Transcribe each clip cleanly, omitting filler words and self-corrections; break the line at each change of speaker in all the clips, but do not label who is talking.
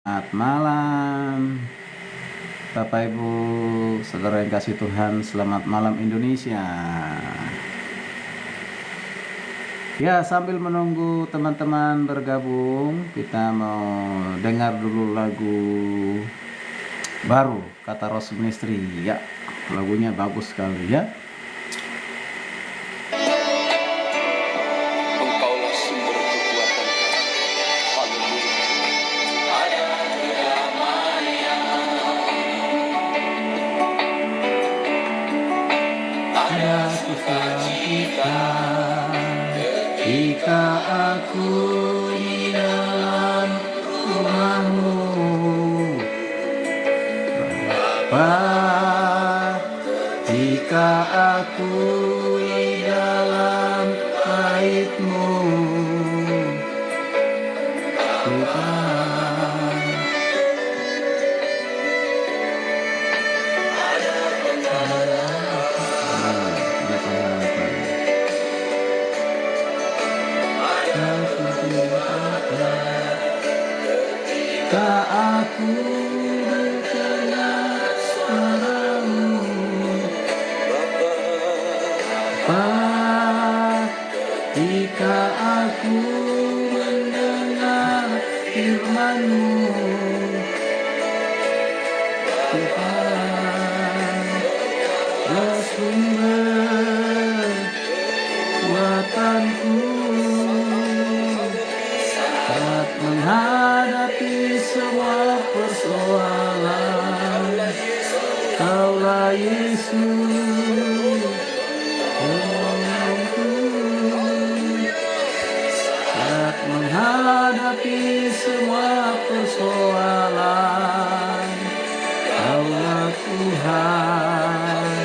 Selamat malam Bapak Ibu, saudara yang kasih Tuhan, selamat malam Indonesia. Ya, sambil menunggu teman-teman bergabung, kita mau dengar dulu lagu baru kata Rose Ministry. Ya, lagunya bagus sekali ya.
Engkaulah sumber kekuatan.
Ada sukacita jika aku di dalam rumahmu, Bapa, jika aku di dalam baitmu, Tuhan. Jika aku dengar suaramu, Bapa, jika aku mendengar firman-Mu, Tuhan, Kau sumber kekuatanku saat menghadapi semua persoalan. Kaulah Yesus, tolongku saat menghadapi semua persoalan. Kaulah Tuhan,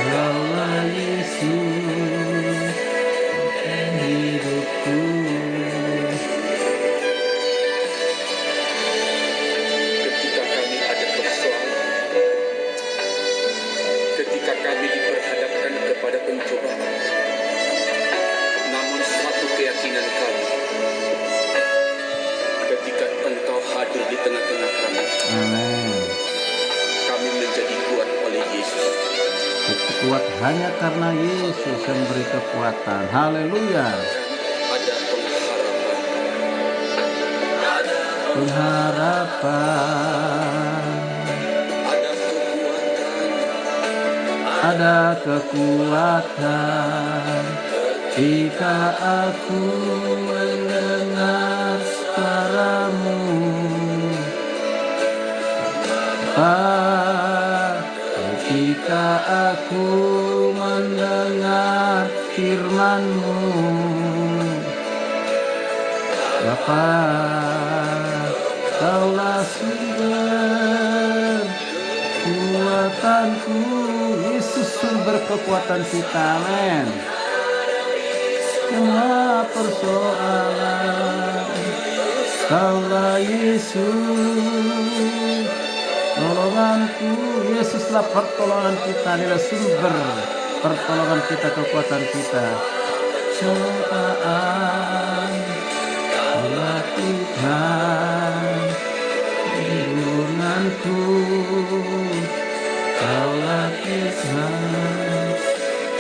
Kaulah Yesus, hidupku.
Ketika kami ada persoalan, ketika kami diperhadapkan kepada pencobaan, namun satu keyakinan kami, ketika Engkau hadir di tengah-tengah kami,
Amin.
kami menjadi kuat oleh Yesus.
Kuat hanya karena Yesus yang beri kekuatan. Haleluya.
Ada pengharapan,
Pengharapan,
ada kekuatan,
ada kekuatan jika aku mendengar suara-Mu, Bapa, ketika aku mendengar firman-Mu, Bapa, Kaulah sumber kekuatanku. Yesus sumber kekuatan kita, amin. Semua persoalan, Kaulah Yesus, tolonganku. Yesuslah pertolongan kita, adalah sumber pertolongan kita, kekuatan kita. Cobaan, Kaulah Tuhan, hidupku. Kaulah Tuhan,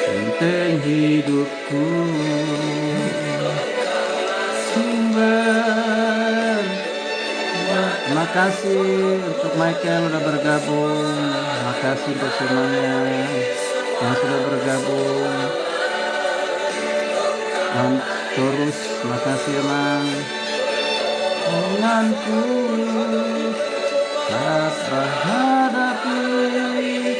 penting hidupku. Sumber. Terima kasih untuk Michael udah bergabung. Terima kasih untuk semuanya yang sudah bergabung. Terus, terima kasih emang. Tanganku saat menghadapi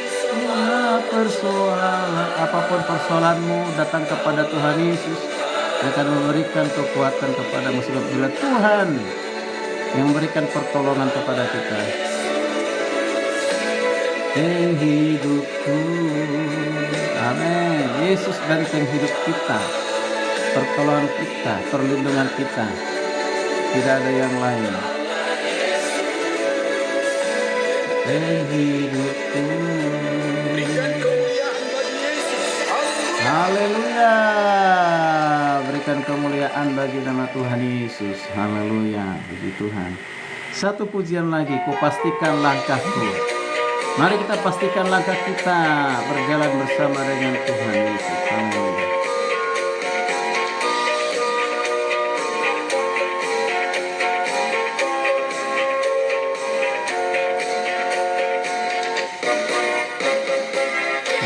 semua persoalan, apapun persoalanmu, datang kepada Tuhan Yesus. Dia akan memberikan kekuatan kepadamu, sebab bila Tuhan yang memberikan pertolongan kepada kita. Benteng hidupku, amin. Yesus benteng hidup kita, pertolongan kita, perlindungan kita. Tidak ada yang lain. Benteng hidupku.
berikan kemuliaan bagi Yesus. Haleluya.
Haleluya. Berikan kemuliaan bagi nama Tuhan Yesus. Haleluya. Puji Tuhan. Satu pujian lagi, ku pastikan langkahku. Mari kita pastikan langkah kita berjalan bersama dengan Tuhan Yesus. Haleluya.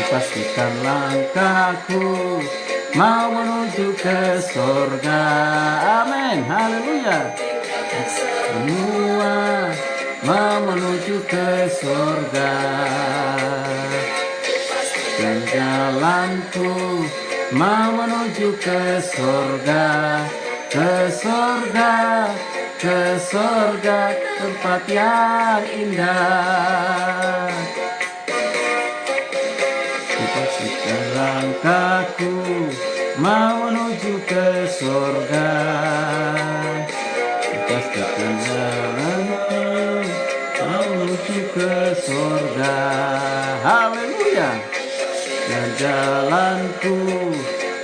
Pastikan langkahku mau menuju ke sorga. Amin. Haleluya. Semua mau menuju ke sorga. Dan jalanku mau menuju ke sorga. Ke sorga, ke sorga, tempat yang indah. Pastikan langkahku mau menuju ke sorga. Pastikan jalanku mau menuju ke sorga. Haleluya. Dan jalanku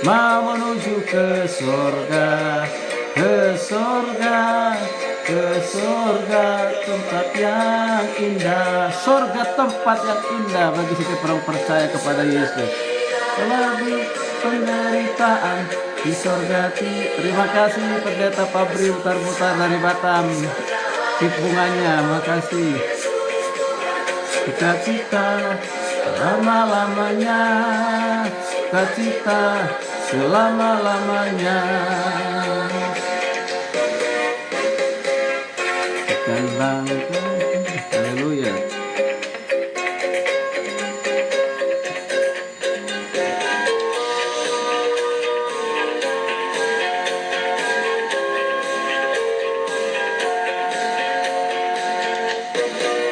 mau menuju ke sorga. Ke sorga, ke sorga, tempat yang indah. Sorga tempat yang indah bagi setiap orang percaya kepada Yesus. Lagu penderitaan di sorga. Terima kasih Pendeta Fabri Utar-Mutar dari Batam. Tip bunganya, makasih. Sukacita selama-lamanya, sukacita selama-lamanya. Haleluya.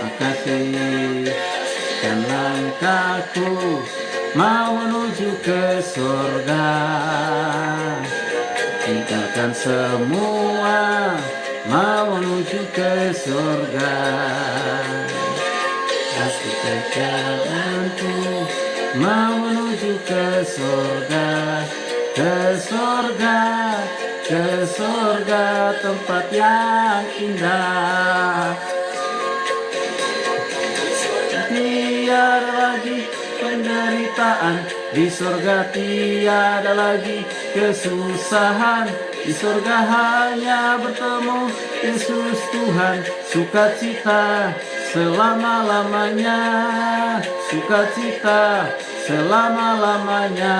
Makasih. Dan langkahku mau menuju ke sorga. Tinggalkan semua, mau menuju ke sorga. Pastikan jalanku mau menuju ke sorga. Ke sorga, ke sorga, tempat yang indah. Tiada lagi penderitaan di sorga, tiada lagi kesusahan. Di sorga hanya bertemu Yesus Tuhan. Sukacita selama-lamanya, sukacita selama-lamanya.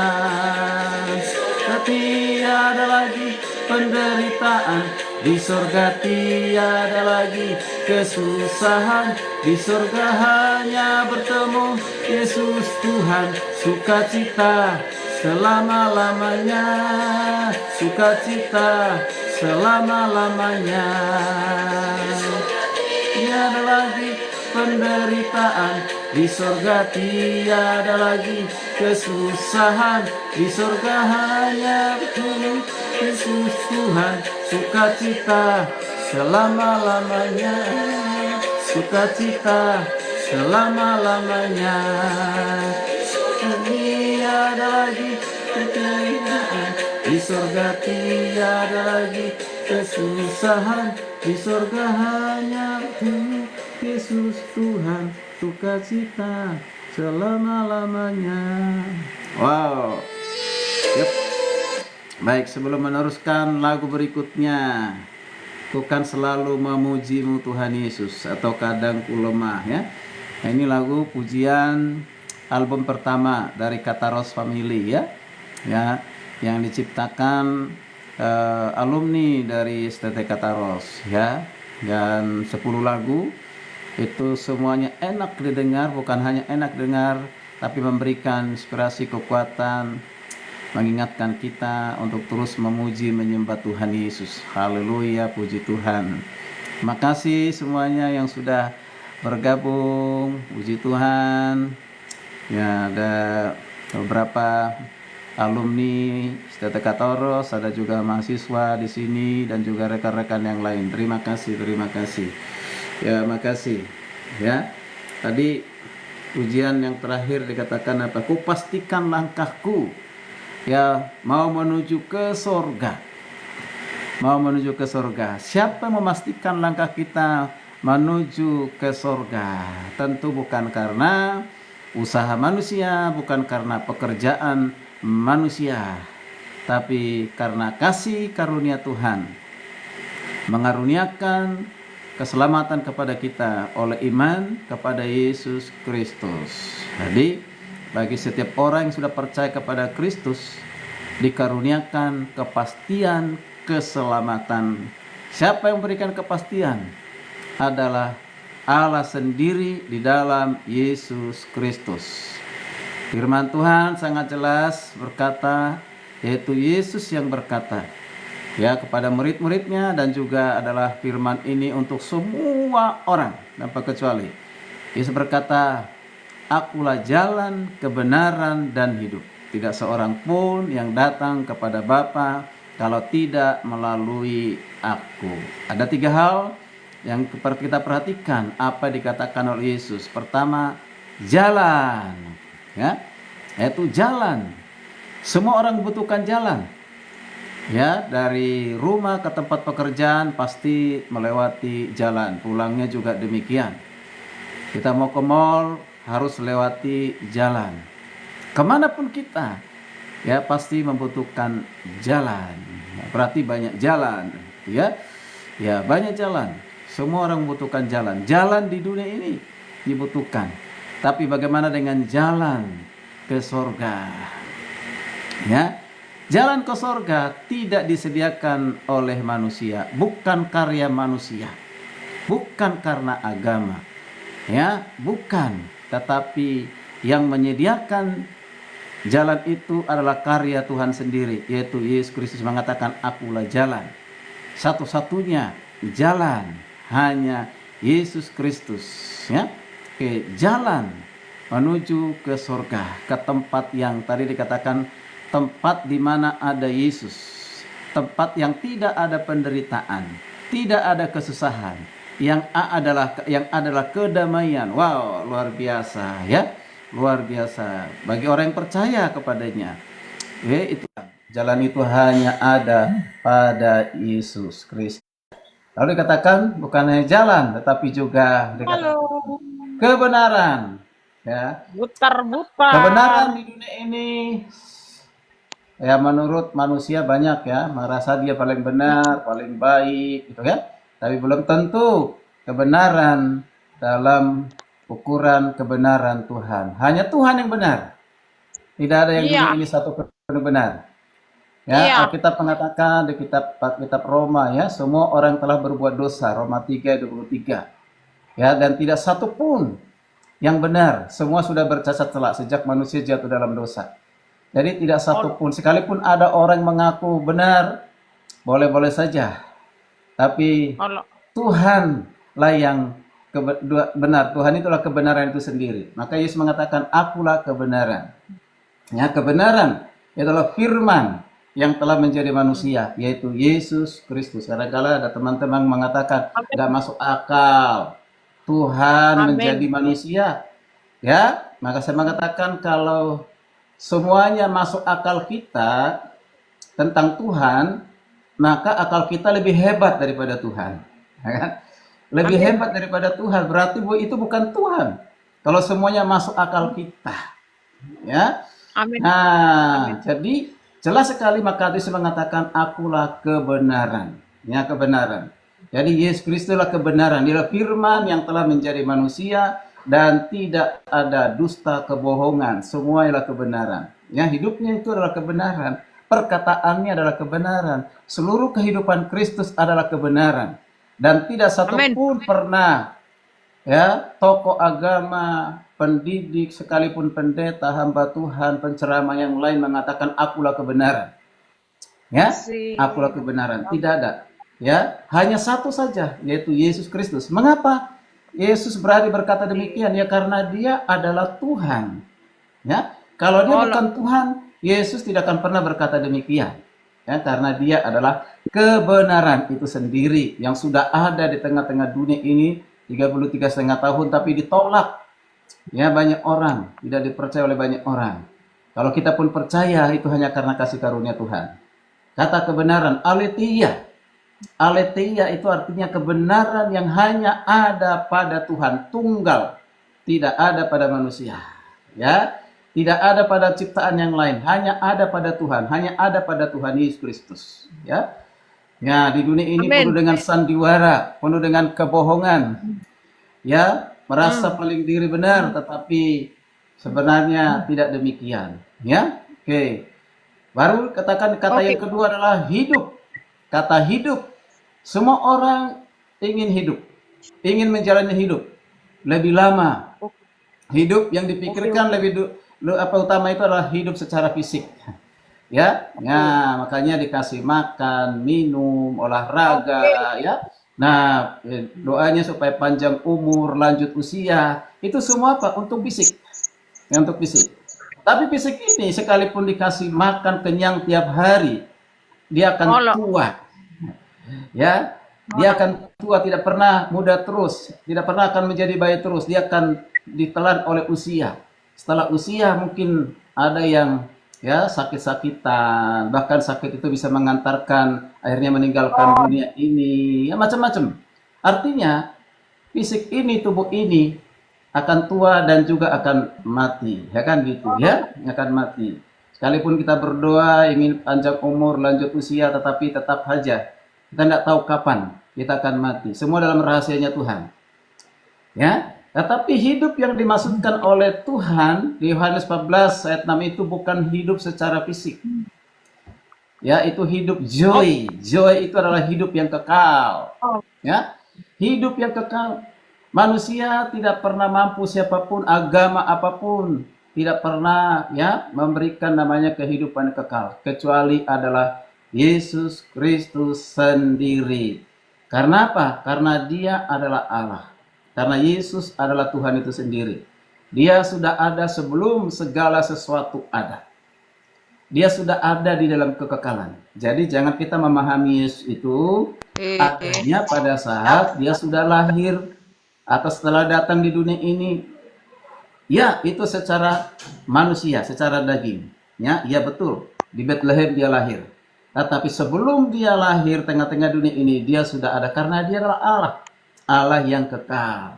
Tiada lagi penderitaan di sorga, tiada lagi kesusahan. Di sorga hanya bertemu Yesus Tuhan. Sukacita selama-lamanya, sukacita selama-lamanya. Tiada lagi penderitaan di sorga, tiada lagi kesusahan. Di sorga hanya bertemu Yesus Tuhan. Sukacita selama-lamanya, sukacita selama-lamanya. Tiada lagi penderitaan di sorga, tiada lagi kesusahan. Di sorga hanya bertemu Yesus Tuhan. Sukacita selama-lamanya. Wow. Yep. Baik, sebelum meneruskan lagu berikutnya, ku kan selalu memujimu Tuhan Yesus, atau kadang ku lemah, ya. Nah, ini lagu pujian album pertama dari Kataros Family, ya. Ya, yang diciptakan alumni dari STT Kataros, ya. Dan 10 lagu itu semuanya enak didengar, bukan hanya enak dengar, tapi memberikan inspirasi, kekuatan, mengingatkan kita untuk terus memuji menyembah Tuhan Yesus. Haleluya, puji Tuhan. Terima kasih semuanya yang sudah bergabung, puji Tuhan. Ya, ada beberapa alumni STT Kataros, ada juga mahasiswa di sini dan juga rekan-rekan yang lain. Terima kasih, terima kasih. Ya, makasih. Ya. Tadi ujian yang terakhir dikatakan apa? Ku pastikan langkahku ya mau menuju ke surga. Mau menuju ke surga. Siapa yang memastikan langkah kita menuju ke surga? Tentu bukan karena usaha manusia, bukan karena pekerjaan manusia, tapi karena kasih karunia Tuhan mengaruniakan keselamatan kepada kita oleh iman kepada Yesus Kristus. Jadi bagi setiap orang yang sudah percaya kepada Kristus dikaruniakan kepastian keselamatan. Siapa yang memberikan kepastian? Adalah Allah sendiri di dalam Yesus Kristus. Firman Tuhan sangat jelas berkata, yaitu Yesus yang berkata ya kepada murid-muridnya, dan juga adalah firman ini untuk semua orang tanpa kecuali. Yesus berkata, "Akulah jalan, kebenaran, dan hidup. Tidak seorang pun yang datang kepada Bapa kalau tidak melalui aku." Ada 3 hal yang kita perhatikan apa dikatakan oleh Yesus. Pertama, jalan, ya, yaitu jalan. Semua orang membutuhkan jalan. Ya, dari rumah ke tempat pekerjaan pasti melewati jalan. Pulangnya juga demikian. Kita mau ke mall harus lewati jalan. Kemanapun kita, ya pasti membutuhkan jalan. Berarti banyak jalan, ya, ya banyak jalan. Semua orang membutuhkan jalan. Jalan di dunia ini dibutuhkan. Tapi bagaimana dengan jalan ke surga? Ya, jalan ke surga tidak disediakan oleh manusia, bukan karya manusia, bukan karena agama, ya, bukan. Tetapi yang menyediakan jalan itu adalah karya Tuhan sendiri, yaitu Yesus Kristus mengatakan, "Akulah jalan." Satu-satunya jalan hanya Yesus Kristus, ya. Oke, jalan menuju ke surga, ke tempat yang tadi dikatakan tempat di mana ada Yesus, tempat yang tidak ada penderitaan, tidak ada kesusahan, yang adalah kedamaian. Wow, luar biasa, ya, luar biasa bagi orang yang percaya kepadanya. Itu jalan itu hanya ada pada Yesus Kristus. Lalu dikatakan bukan hanya jalan, tetapi juga dikatakan kebenaran, ya.
Butar-butar.
Kebenaran di dunia ini, ya menurut manusia banyak ya, merasa dia paling benar, paling baik gitu kan. Tapi belum tentu kebenaran dalam ukuran kebenaran Tuhan. Hanya Tuhan yang benar. Tidak ada yang dunia ini satu yang benar. Ya, Alkitab mengatakan di kitab Roma ya, semua orang telah berbuat dosa, Roma 3:23. Ya, dan tidak satu pun yang benar, semua sudah bercacat celak sejak manusia jatuh dalam dosa. Jadi tidak satu pun, sekalipun ada orang mengaku benar, boleh-boleh saja. Tapi Tuhanlah yang benar. Tuhan itulah kebenaran itu sendiri. Maka Yesus mengatakan, "Akulah kebenaran." Ya, kebenaran itulah firman yang telah menjadi manusia, yaitu Yesus Kristus. Kadang-kadang ada teman-teman mengatakan, "Gak masuk akal Tuhan menjadi manusia." Ya, maka saya mengatakan kalau semuanya masuk akal kita tentang Tuhan, maka akal kita lebih hebat daripada Tuhan. Lebih hebat daripada Tuhan, berarti itu bukan Tuhan. Kalau semuanya masuk akal kita. Ya. Nah, jadi jelas sekali maka Yesus mengatakan, "Akulah kebenaran." Ya, kebenaran. Jadi Yesus Kristuslah kebenaran. Dia firman yang telah menjadi manusia dan tidak ada dusta, kebohongan, semua adalah kebenaran. Ya, hidupnya itu adalah kebenaran, perkataannya adalah kebenaran, seluruh kehidupan Kristus adalah kebenaran, dan tidak satu pun pernah ya tokoh agama, pendidik, sekalipun pendeta, hamba Tuhan, penceramah yang lain mengatakan akulah kebenaran. Ya, akulah kebenaran, tidak ada. Ya, hanya satu saja, yaitu Yesus Kristus. Mengapa Yesus berani berkata demikian? Ya karena dia adalah Tuhan. Ya, kalau dia bukan Tuhan, Yesus tidak akan pernah berkata demikian. Ya, karena dia adalah kebenaran itu sendiri yang sudah ada di tengah-tengah dunia ini 33,5 tahun, tapi ditolak. Ya, banyak orang, tidak dipercaya oleh banyak orang. Kalau kita pun percaya itu hanya karena kasih karunia Tuhan. Kata kebenaran, aletheia. Aletheia itu artinya kebenaran yang hanya ada pada Tuhan, tunggal, tidak ada pada manusia. Ya, tidak ada pada ciptaan yang lain, hanya ada pada Tuhan, hanya ada pada Tuhan Yesus Kristus. Ya, ya di dunia ini penuh
Amin.
dengan sandiwara, penuh dengan kebohongan. Ya, merasa paling diri benar, tetapi sebenarnya tidak demikian. Ya, oke. Baru katakan kata yang kedua adalah hidup. Kata hidup. Semua orang ingin hidup, ingin menjalani hidup lebih lama. Hidup yang dipikirkan lebih utama itu adalah hidup secara fisik. Ya, nah makanya dikasih makan, minum, olahraga, ya. Nah, doanya supaya panjang umur, lanjut usia, itu semua apa? Untuk fisik. Ya, untuk fisik. Tapi fisik ini sekalipun dikasih makan kenyang tiap hari, dia akan tua. Ya, dia akan tua, tidak pernah muda terus, tidak pernah akan menjadi bayi terus, dia akan ditelan oleh usia. Setelah usia mungkin ada yang ya sakit-sakitan, bahkan sakit itu bisa mengantarkan akhirnya meninggalkan dunia ini, ya macam-macam. Artinya fisik ini, tubuh ini akan tua dan juga akan mati, ya kan gitu ya, akan mati. Sekalipun kita berdoa ingin panjang umur, lanjut usia, tetapi tetap saja kita tidak tahu kapan kita akan mati. Semua dalam rahasianya Tuhan. Ya, tetapi hidup yang dimaksudkan oleh Tuhan di Yohanes 14 ayat 6 itu bukan hidup secara fisik. Ya, itu hidup joy. Joy itu adalah hidup yang kekal. Ya, hidup yang kekal. Manusia tidak pernah mampu, siapapun, agama apapun, tidak pernah ya memberikan namanya kehidupan kekal kecuali adalah Yesus Kristus sendiri. Karena apa? Karena dia adalah Allah. Karena Yesus adalah Tuhan itu sendiri. Dia sudah ada sebelum segala sesuatu ada. Dia sudah ada di dalam kekekalan. Jadi jangan kita memahami Yesus itu adanya pada saat dia sudah lahir atau setelah datang di dunia ini. Ya, itu secara manusia, secara daging. Ya, iya betul. Di Bethlehem dia lahir. Tetapi sebelum dia lahir tengah-tengah dunia ini, dia sudah ada karena dia adalah Allah. Allah yang kekal.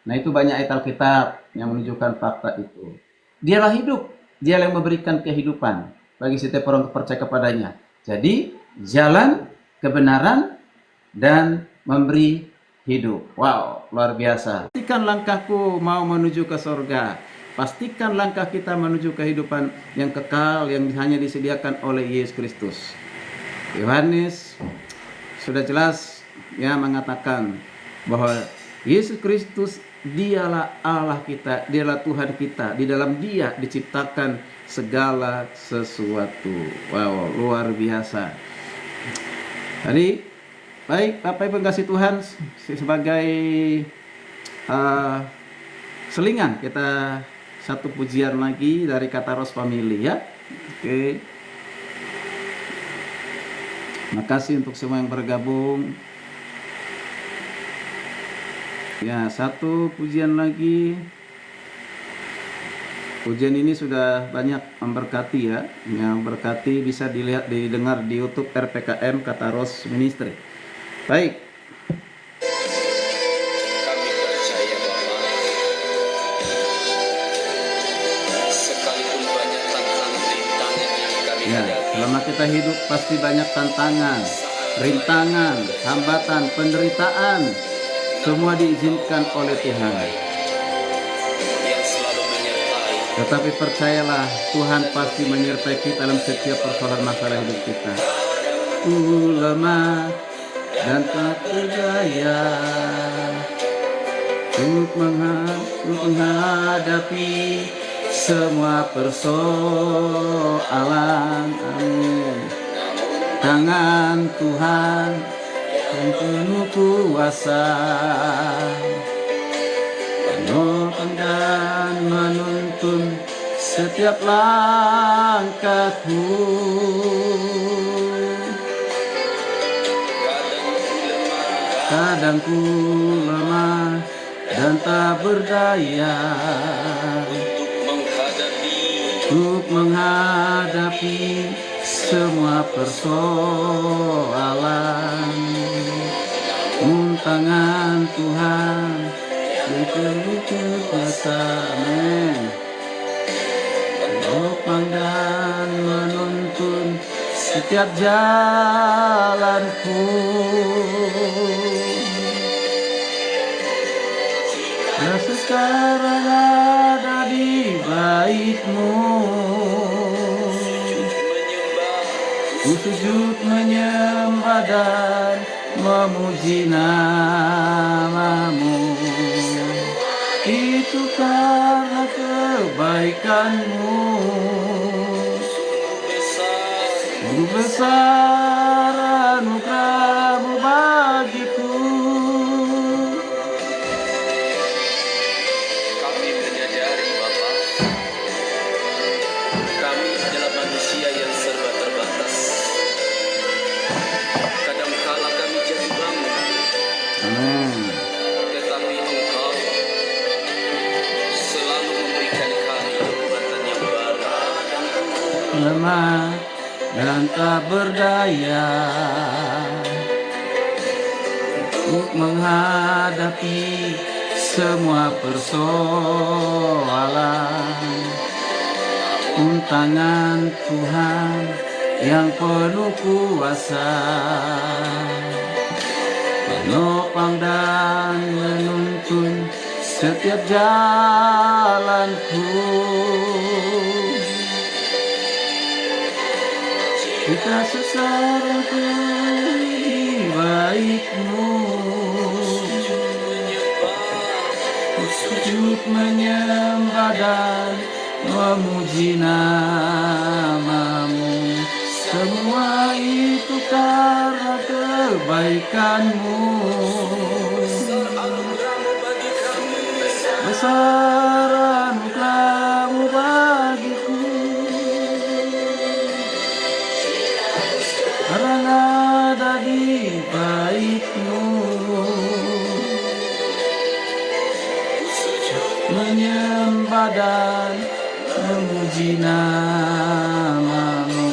Nah, itu banyak ayat Alkitab yang menunjukkan fakta itu. Dialah hidup. Dia yang memberikan kehidupan bagi setiap orang percaya kepadanya. Jadi, jalan kebenaran dan memberi hidup. Wow, luar biasa. Pastikan langkahku mau menuju ke surga. Pastikan langkah kita menuju kehidupan yang kekal yang hanya disediakan oleh Yesus Kristus. Yohanes sudah jelas ya mengatakan bahwa Yesus Kristus dialah Allah kita, dialah Tuhan kita. Di dalam dia diciptakan segala sesuatu. Wow, luar biasa. Jadi baik Bapak Ibu kasih Tuhan, sebagai selingan kita satu pujian lagi dari Kataros Family ya. Oke. Makasih untuk semua yang bergabung. Ya, satu pujian lagi. Pujian ini sudah banyak memberkati ya. Yang berkati bisa dilihat, didengar di YouTube RPKM Kataros Ministry. Baik.
Kami percaya bahwa sekalipun banyak tantangan rintangan yang kami
Ya,
hadapi,
selama kita hidup pasti banyak tantangan, rintangan, hambatan, penderitaan. Semua diizinkan oleh Tuhan.
yang selalu menyertai.
Tetapi percayalah, Tuhan pasti menyertai kita dalam setiap persoalan masalah hidup kita. Ku lemah dan tak berdaya untuk menghadapi semua persoalan. Amin. Tangan Tuhan yang penuh kuasa menopang dan menuntun setiap langkahku. Kadang ku lemah dan tak berdaya
Untuk menghadapi
untuk menghadapi semua persoalan. Tangan Tuhan yang terbuka kuasa, amin. Menopang dan menuntun setiap jalanku. Ya sekarang ada di bait-Mu, ku sujud menyembah dan memuji nama-Mu. Itu karena kebaikan-Mu, sungguh besar anugerah-Mu bagiku.
Kami menyadari Bapa, kami adalah manusia yang serba terbatas. Kadangkala kami jatuh bangun,
Amin.
tetapi Engkau selalu memberikan kami kekuatan yang baru.
Lemah dan tak berdaya untuk menghadapi semua persoalan. Tangan Tuhan yang penuh kuasa menopang dan menuntun setiap jalanku. Kita sekarang di bait-Mu, sujud menyembah dan memuji nama-Mu. Semua itu karena kebaikan-Mu, besar anugerah-Mu bagiku. Karena ada di bait-Mu, menyembah dan memuji nama-Mu.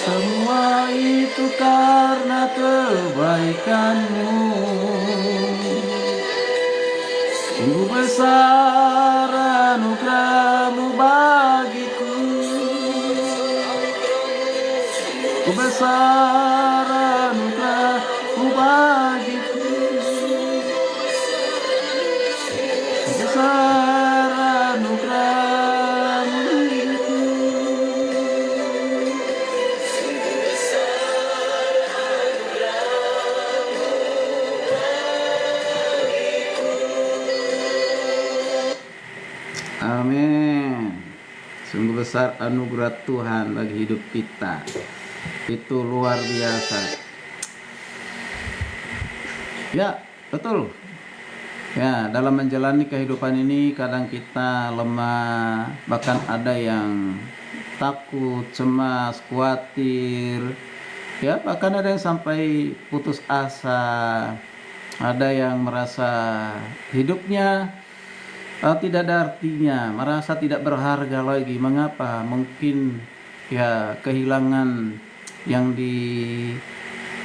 Semua itu karena kebaikan-Mu, sungguh besar anugerah-Mu bagiku. Besar anugerah-Mu bagiku, besar anugerah-Mu bagiku. Amin. Sungguh besar anugerah Tuhan bagi hidup kita. Itu luar biasa. Ya, betul. Ya, dalam menjalani kehidupan ini kadang kita lemah, bahkan ada yang takut, cemas, khawatir. Ya, bahkan ada yang sampai putus asa. Ada yang merasa hidupnya tidak ada artinya, merasa tidak berharga lagi. Mengapa? Mungkin ya kehilangan yang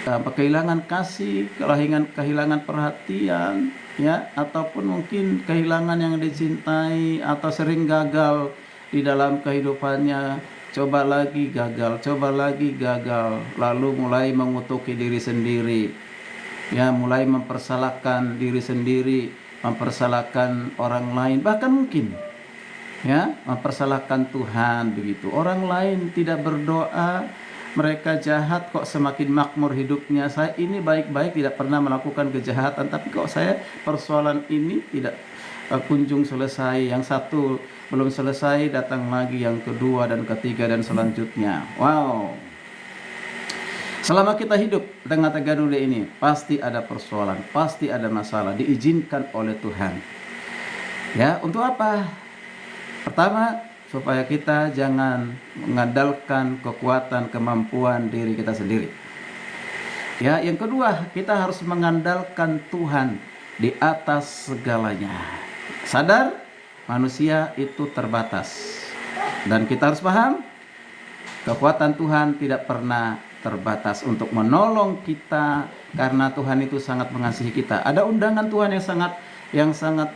kehilangan kasih, kehilangan perhatian, ya, ataupun mungkin kehilangan yang dicintai, atau sering gagal di dalam kehidupannya. Coba lagi gagal, lalu mulai mengutuki diri sendiri, ya, mulai mempersalahkan diri sendiri, mempersalahkan orang lain, bahkan mungkin ya mempersalahkan Tuhan begitu. Orang lain tidak berdoa, mereka jahat kok semakin makmur hidupnya. Saya ini baik-baik, tidak pernah melakukan kejahatan, tapi kok saya persoalan ini tidak kunjung selesai. Yang satu belum selesai, datang lagi yang kedua dan ketiga dan selanjutnya. Wow. Selama kita hidup tengah-tengah dunia ini, pasti ada persoalan, pasti ada masalah, diizinkan oleh Tuhan. Ya, untuk apa? Pertama, supaya kita jangan mengandalkan kekuatan, kemampuan diri kita sendiri. Ya, yang kedua, kita harus mengandalkan Tuhan di atas segalanya. Sadar, manusia itu terbatas. Dan kita harus paham, kekuatan Tuhan tidak pernah terbatas untuk menolong kita, karena Tuhan itu sangat mengasihi kita. Ada undangan Tuhan yang sangat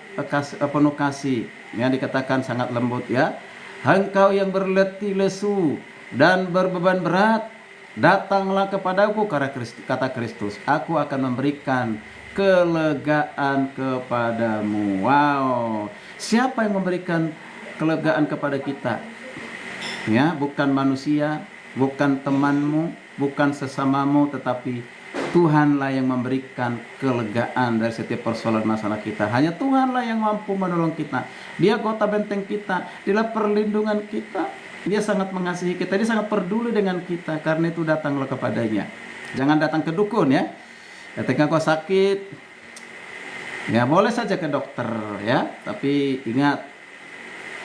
penuh kasih, ya, dikatakan sangat lembut, ya. Engkau yang berletih lesu dan berbeban berat, datanglah kepadaku, kata Kristus, aku akan memberikan kelegaan kepadamu. Wow, siapa yang memberikan kelegaan kepada kita? Ya, bukan manusia, bukan temanmu, bukan sesamamu, tetapi Tuhanlah yang memberikan kelegaan dari setiap persoalan masalah kita. Hanya Tuhanlah yang mampu menolong kita. Dia kota benteng kita, Dia perlindungan kita. Dia sangat mengasihi kita, Dia sangat peduli dengan kita. Karena itu datanglah kepadanya. Jangan datang ke dukun, ya. Ketika kau sakit, ya boleh saja ke dokter, ya. Tapi ingat,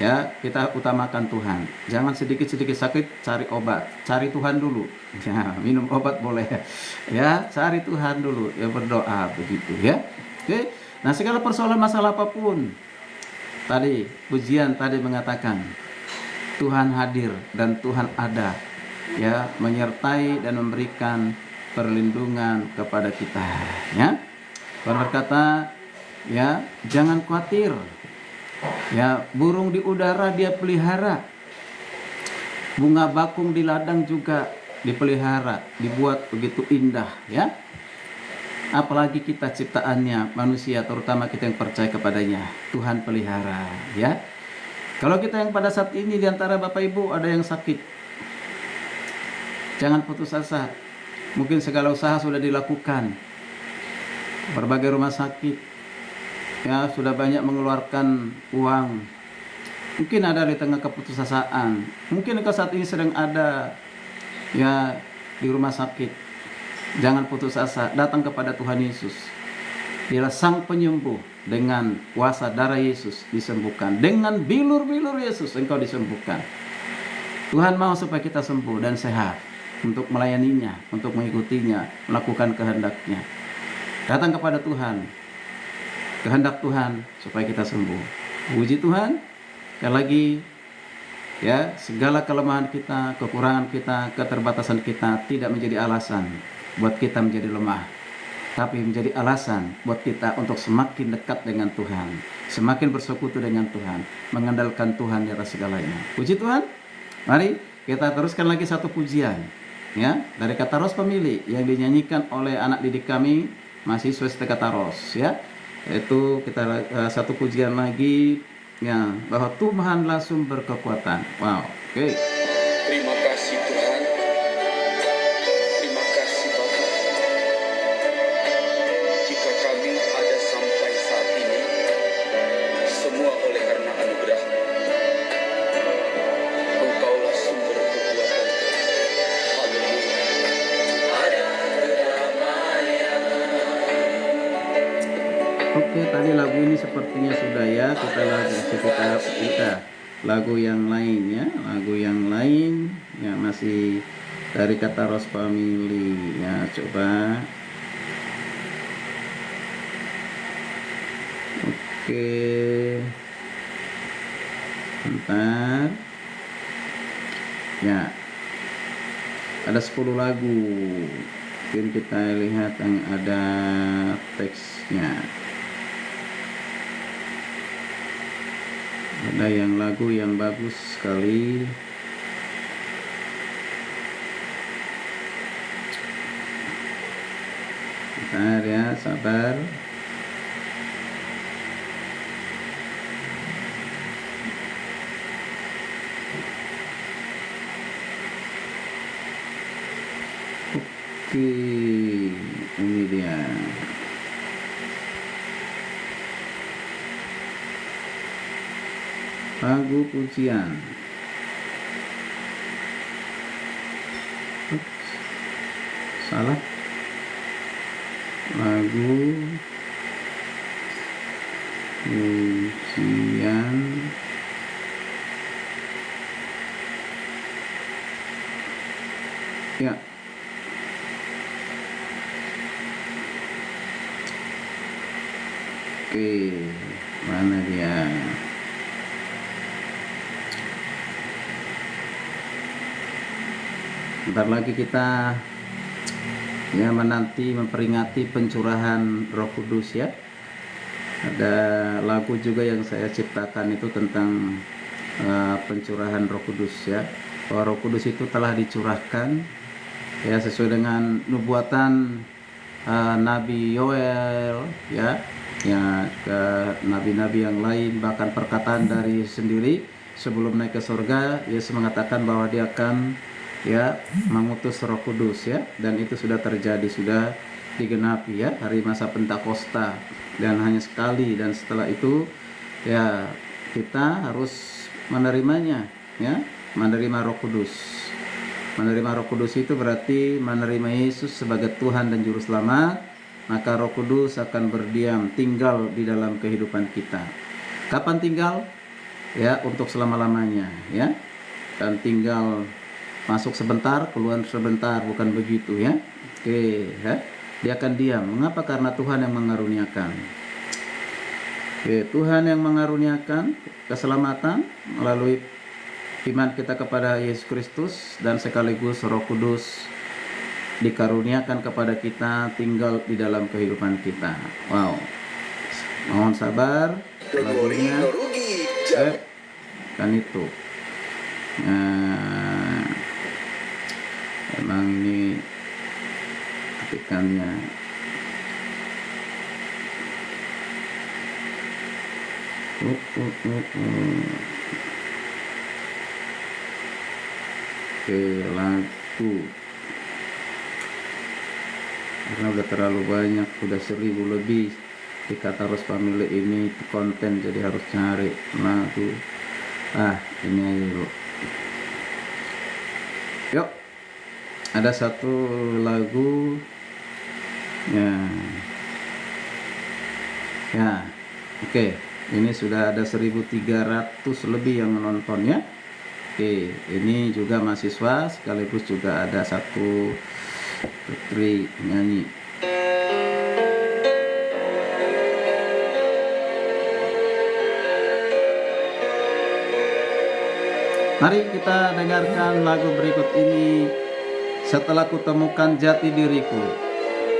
ya, kita utamakan Tuhan. Jangan sedikit-sedikit sakit cari obat, cari Tuhan dulu. Ya, minum obat boleh, ya, cari Tuhan dulu, ya, berdoa begitu, ya. Oke. Nah, segala persoalan masalah apapun, tadi pujian tadi mengatakan Tuhan hadir dan Tuhan ada, ya, menyertai dan memberikan perlindungan kepada kita, ya. Tuhan berkata, ya, jangan khawatir. Ya, burung di udara Dia pelihara, bunga bakung di ladang juga dipelihara, dibuat begitu indah, ya. Apalagi kita ciptaannya, manusia, terutama kita yang percaya kepadanya, Tuhan pelihara, ya. Kalau kita yang pada saat ini di antara Bapak Ibu ada yang sakit, jangan putus asa. Mungkin segala usaha sudah dilakukan, berbagai rumah sakit, ya, sudah banyak mengeluarkan uang. Mungkin ada di tengah keputusasaan. Mungkin engkau saat ini sedang ada, ya, di rumah sakit. Jangan putus asa, datang kepada Tuhan Yesus. Dialah Sang Penyembuh. Dengan kuasa darah Yesus disembuhkan. Dengan bilur-bilur Yesus engkau disembuhkan. Tuhan mau supaya kita sembuh dan sehat, untuk melayaninya, untuk mengikutinya, melakukan kehendak-Nya. Datang kepada Tuhan, kehendak Tuhan supaya kita sembuh. Puji Tuhan. Sekali lagi, ya, segala kelemahan kita, kekurangan kita, keterbatasan kita tidak menjadi alasan buat kita menjadi lemah, tapi menjadi alasan buat kita untuk semakin dekat dengan Tuhan, semakin bersekutu dengan Tuhan, mengandalkan Tuhan di atas segalanya. Puji Tuhan. Mari kita teruskan lagi satu pujian, ya, dari Kataros Pemilih yang dinyanyikan oleh anak didik kami, mahasiswa ST Kataros, ya. Itu kita satu pujian lagi, ya, bahwa Tuhanlah sumber kekuatan. Wow, oke.
Terima kasih Tuhan. Terima kasih Bapa. Jika kami ada sampai saat ini, semua oleh karena anugerah-Mu. Engkaulah sumber kekuatan.
Oke, tadi lagu ini sepertinya sudah, ya. Kita lagu yang lain, ya, lagu yang lain, ya, masih dari Kataros Family, ya. Coba. Oke, bentar, ya, ada 10 lagu. Mungkin kita lihat yang ada teksnya. Ada yang lagu yang bagus sekali. Bentar, ya, sabar. Oke, ini dia. Lagu pujian. Ups, salah. Lagu pujian. Ya. Oke, mana dia? Bentar lagi kita ya menanti memperingati pencurahan Roh Kudus ya. Ada lagu juga yang saya ciptakan itu tentang pencurahan Roh Kudus ya. Bahwa Roh Kudus itu telah dicurahkan ya sesuai dengan nubuatan Nabi Yoel ya, ke nabi-nabi yang lain, bahkan perkataan dari Yesus sendiri sebelum naik ke surga. Yesus mengatakan bahwa dia akan ya mengutus Roh Kudus ya, dan itu sudah terjadi, sudah digenapi ya hari masa Pentakosta, dan hanya sekali, dan setelah itu ya kita harus menerimanya ya, menerima Roh Kudus. Menerima Roh Kudus itu berarti menerima Yesus sebagai Tuhan dan Juru Selamat, maka Roh Kudus akan berdiam, tinggal di dalam kehidupan kita. Kapan tinggal? Ya, untuk selama-lamanya ya. Dan tinggal masuk sebentar, keluar sebentar, bukan begitu ya. Oke, ya. Dia akan diam. Mengapa? Karena Tuhan yang mengaruniakan. Oke, Tuhan yang mengaruniakan keselamatan melalui iman kita kepada Yesus Kristus, dan sekaligus Roh Kudus dikaruniakan kepada kita, tinggal di dalam kehidupan kita. Wow, mohon sabar lagunya kan itu. Nah, emang ini ketikannya. Oke, lagu karena udah terlalu banyak, udah 1000 lebih di Kataros Family ini konten, jadi harus cari lagu. Ini aja dulu. Yuk, ada satu lagu ya oke, ini sudah ada 1300 lebih yang menontonnya. Oke, ini juga mahasiswa sekaligus juga ada satu putri nyanyi. Mari kita dengarkan lagu berikut ini. Setelah kutemukan jati diriku.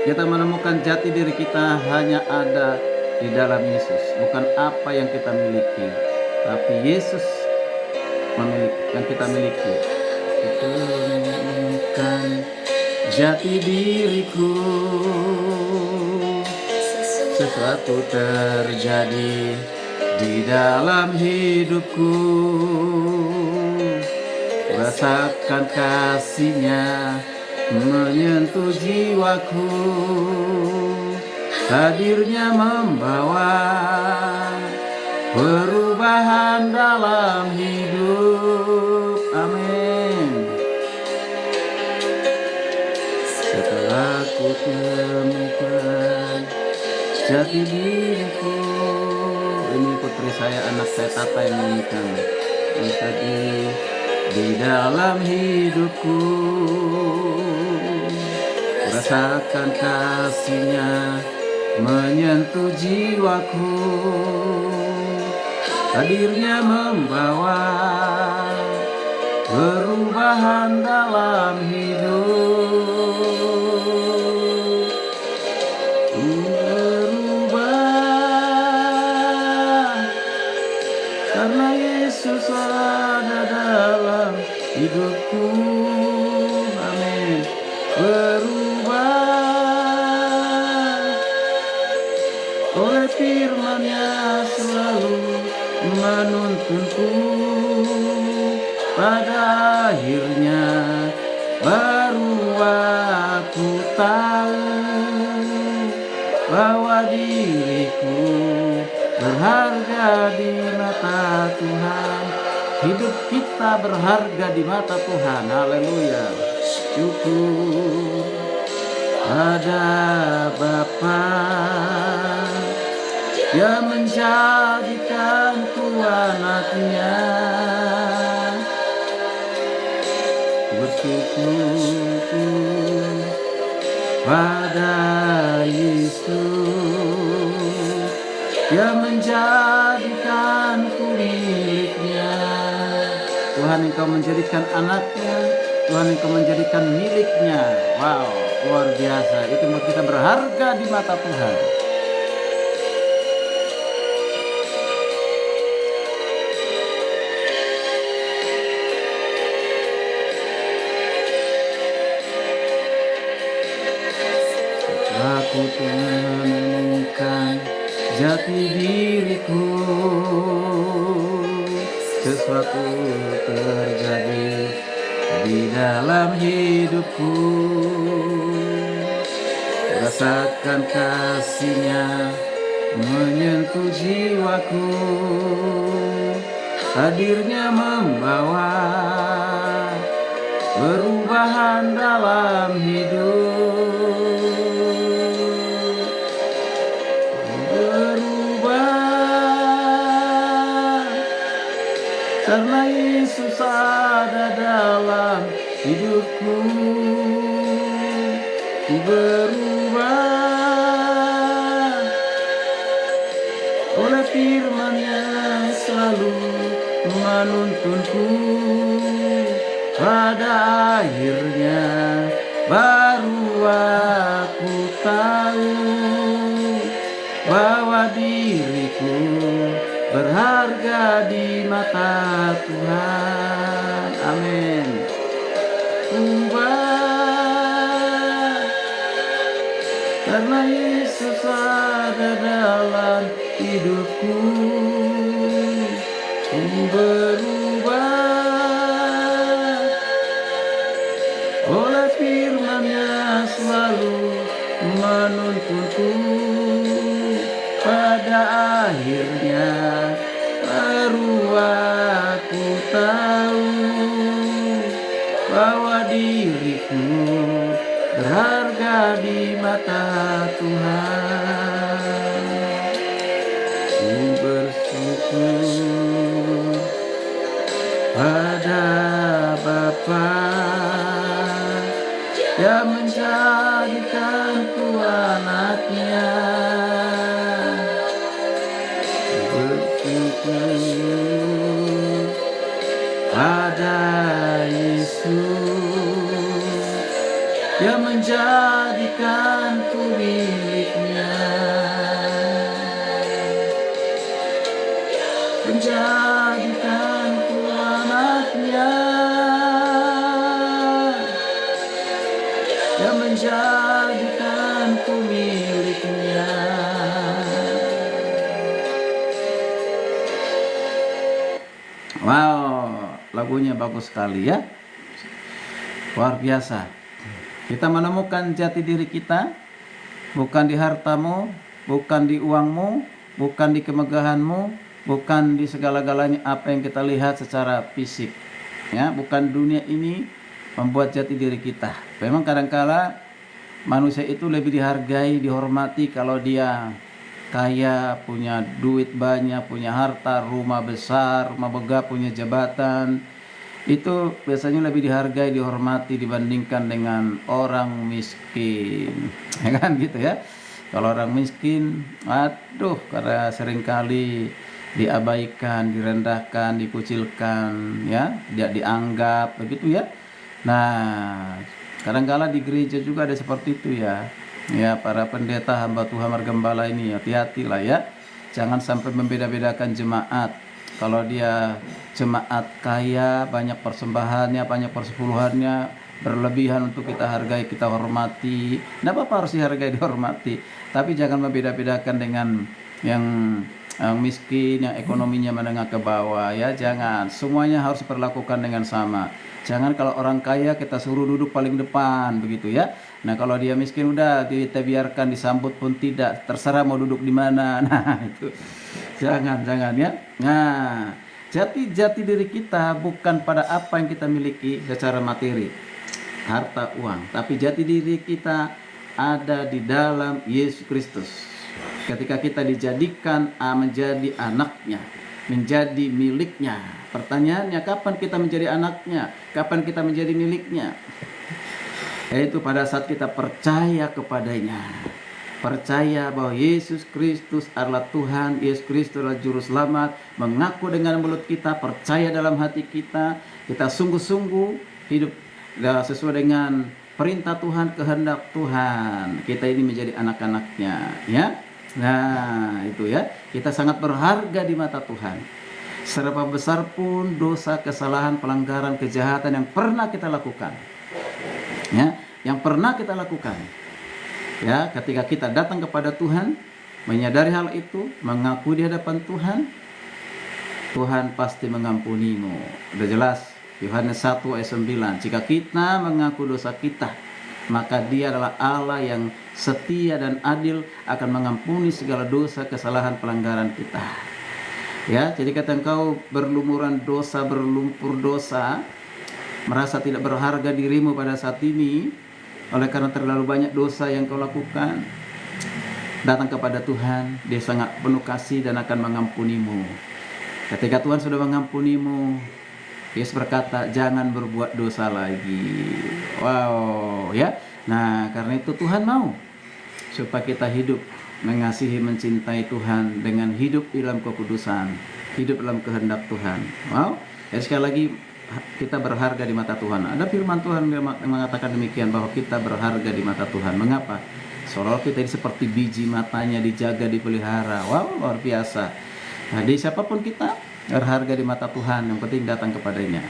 Kita menemukan jati diri kita hanya ada di dalam Yesus, bukan apa yang kita miliki, tapi Yesus yang kita miliki. Kutemukan jati diriku, sesuatu terjadi di dalam hidupku, rasakan kasih-Nya menyentuh jiwaku, hadirnya membawa perubahan dalam hidup. Amin. Setelah ku temukan jati diriku. Ini putri saya, anak saya Tata yang nyanyikan. Yang tadi di dalam hidupku, rasakan kasih-Nya menyentuh jiwaku, hadirnya membawa perubahan dalam hidup. Berubah karena Yesus ada dalam hidupku. Amin. Berubah oleh firman-Nya selalu menuntunku, pada akhirnya baru aku tahu bahwa diriku berharga di mata Tuhan. Hidup kita berharga di mata Tuhan. Haleluya. Syukur ada Bapa yang menjadikanku anak-Nya. Bersyukur pada Yesus yang menjadikanku milik-Nya. Tuhan, Engkau menjadikan anak-Nya Tuhan engkau menjadikan miliknya. Wow, luar biasa. Itu membuat kita berharga di mata Tuhan. Aku telah menemukan jati diriku, sesuatu terjadi di dalam hidupku. Rasakan kasihnya menyentuh jiwaku, hadirnya membawa perubahan dalam hidup. Karena Yesus ada dalam hidupku, ku berubah oleh firman-Nya selalu menuntunku. Pada akhirnya baru aku tahu bahwa diriku berharga di mata Tuhan. Amin. Ubah karena Yesus ada dalam hidupku, ku berubah oleh firman-Nya selalu menuntunku. Pada akhirnya baru aku tahu bahwa diriku berharga di mata Tuhan. Ku bersyukur pada Bapa yang menjadikanku anaknya. Pada Yesus yang menjadikanku miliknya, menjadikanku anaknya, yang menjadikanku miliknya. Wow, lagunya bagus sekali ya. Luar biasa. Kita menemukan jati diri kita bukan di hartamu, bukan di uangmu, bukan di kemegahanmu, bukan di segala-galanya apa yang kita lihat secara fisik. Ya, bukan dunia ini membuat jati diri kita. Memang kadang-kala manusia itu lebih dihargai, dihormati kalau dia kaya, punya duit banyak, punya harta, rumah besar, rumah megah, punya jabatan. Itu biasanya lebih dihargai, dihormati dibandingkan dengan orang miskin. Ya kan gitu ya. Kalau orang miskin, aduh, karena seringkali diabaikan, direndahkan, dikucilkan, ya, tidak dianggap begitu ya. Nah, kadang-kala di gereja juga ada seperti itu ya. Ya, para pendeta hamba Tuhan Margembala ini hati-hatilah ya. Jangan sampai membeda-bedakan jemaat. Kalau dia jemaat kaya, banyak persembahannya, banyak persepuluhannya, berlebihan untuk kita hargai, kita hormati. Tidak apa-apa harus dihargai, dihormati. Tapi jangan membeda-bedakan dengan yang miskin, yang ekonominya menengah ke bawah ya. Jangan, semuanya harus diperlakukan dengan sama. Jangan kalau orang kaya kita suruh duduk paling depan begitu ya. Nah, kalau dia miskin udah kita biarkan disambut pun tidak, terserah mau duduk di mana. Nah, itu jangan ya. Nah, jati diri kita bukan pada apa yang kita miliki secara materi, harta, uang, tapi jati diri kita ada di dalam Yesus Kristus. Ketika kita dijadikan menjadi anaknya, menjadi miliknya. Pertanyaannya, kapan kita menjadi anaknya? Kapan kita menjadi miliknya? Yaitu pada saat kita percaya kepadanya. Percaya bahwa Yesus Kristus adalah Tuhan, Yesus Kristus adalah Juru Selamat, mengaku dengan mulut kita, percaya dalam hati kita, kita sungguh-sungguh hidup sesuai dengan perintah Tuhan, kehendak Tuhan. Kita ini menjadi anak-anaknya, ya. Nah, itu ya. Kita sangat berharga di mata Tuhan. Seberapa besar pun dosa, kesalahan, pelanggaran, kejahatan yang pernah kita lakukan, ya, yang pernah kita lakukan, ya, ketika kita datang kepada Tuhan, menyadari hal itu, mengaku di hadapan Tuhan, Tuhan pasti mengampunimu. Udah jelas, Yohanes 1 ayat 9. Jika kita mengaku dosa kita, maka Dia adalah Allah yang setia dan adil, akan mengampuni segala dosa, kesalahan, pelanggaran kita. Ya, jadi kata engkau berlumuran dosa, berlumpur dosa, merasa tidak berharga dirimu pada saat ini, oleh karena terlalu banyak dosa yang kau lakukan, datang kepada Tuhan. Dia sangat penuh kasih dan akan mengampunimu. Ketika Tuhan sudah mengampunimu, Yesus berkata, jangan berbuat dosa lagi. Wow, ya. Nah, karena itu Tuhan mau supaya kita hidup mengasihi, mencintai Tuhan dengan hidup dalam kekudusan, hidup dalam kehendak Tuhan. Wow. Ya, sekali lagi kita berharga di mata Tuhan. Ada firman Tuhan yang mengatakan demikian, bahwa kita berharga di mata Tuhan. Mengapa? Seolah kita ini seperti biji matanya, dijaga, dipelihara. Wow, luar biasa. Jadi siapapun kita berharga di mata Tuhan, yang penting datang kepadanya.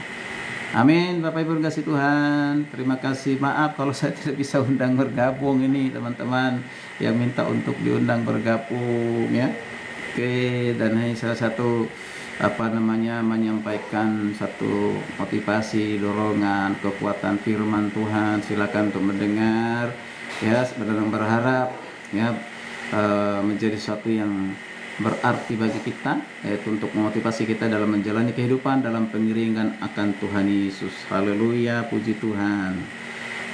Amin. Bapak Ibu kasih Tuhan, terima kasih. Maaf kalau saya tidak bisa undang bergabung ini teman-teman yang minta untuk diundang bergabung, ya. Oke, dan ini salah satu menyampaikan satu motivasi, dorongan, kekuatan firman Tuhan. Silakan untuk mendengar, ya. Sebenarnya berharap, ya, menjadi sesuatu yang berarti bagi kita, yaitu untuk memotivasi kita dalam menjalani kehidupan dalam pengiringan akan Tuhan Yesus. Haleluya, puji Tuhan.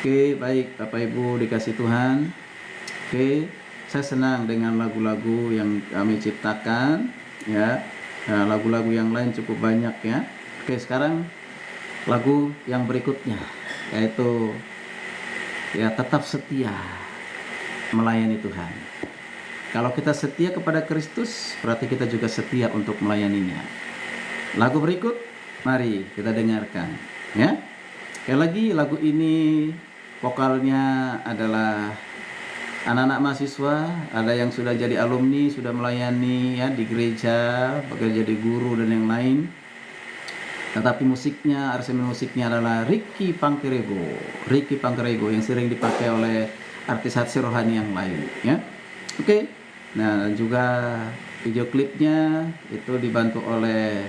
Oke, baik Bapak Ibu dikasih Tuhan. Oke, saya senang dengan lagu-lagu yang kami ciptakan, ya. Nah, lagu-lagu yang lain cukup banyak, ya. Oke, sekarang lagu yang berikutnya, yaitu ya, tetap setia melayani Tuhan. Kalau kita setia kepada Kristus, berarti kita juga setia untuk melayaninya. Lagu berikut, mari kita dengarkan, ya. Sekali lagi, lagu ini vokalnya adalah anak-anak mahasiswa, ada yang sudah jadi alumni, sudah melayani, ya, di gereja, bekerja jadi guru dan yang lain. Tetapi musiknya, aransemen musiknya adalah Ricky Pangkerego yang sering dipakai oleh artis rohani yang lain, ya. Oke. Nah, dan juga video klipnya itu dibantu oleh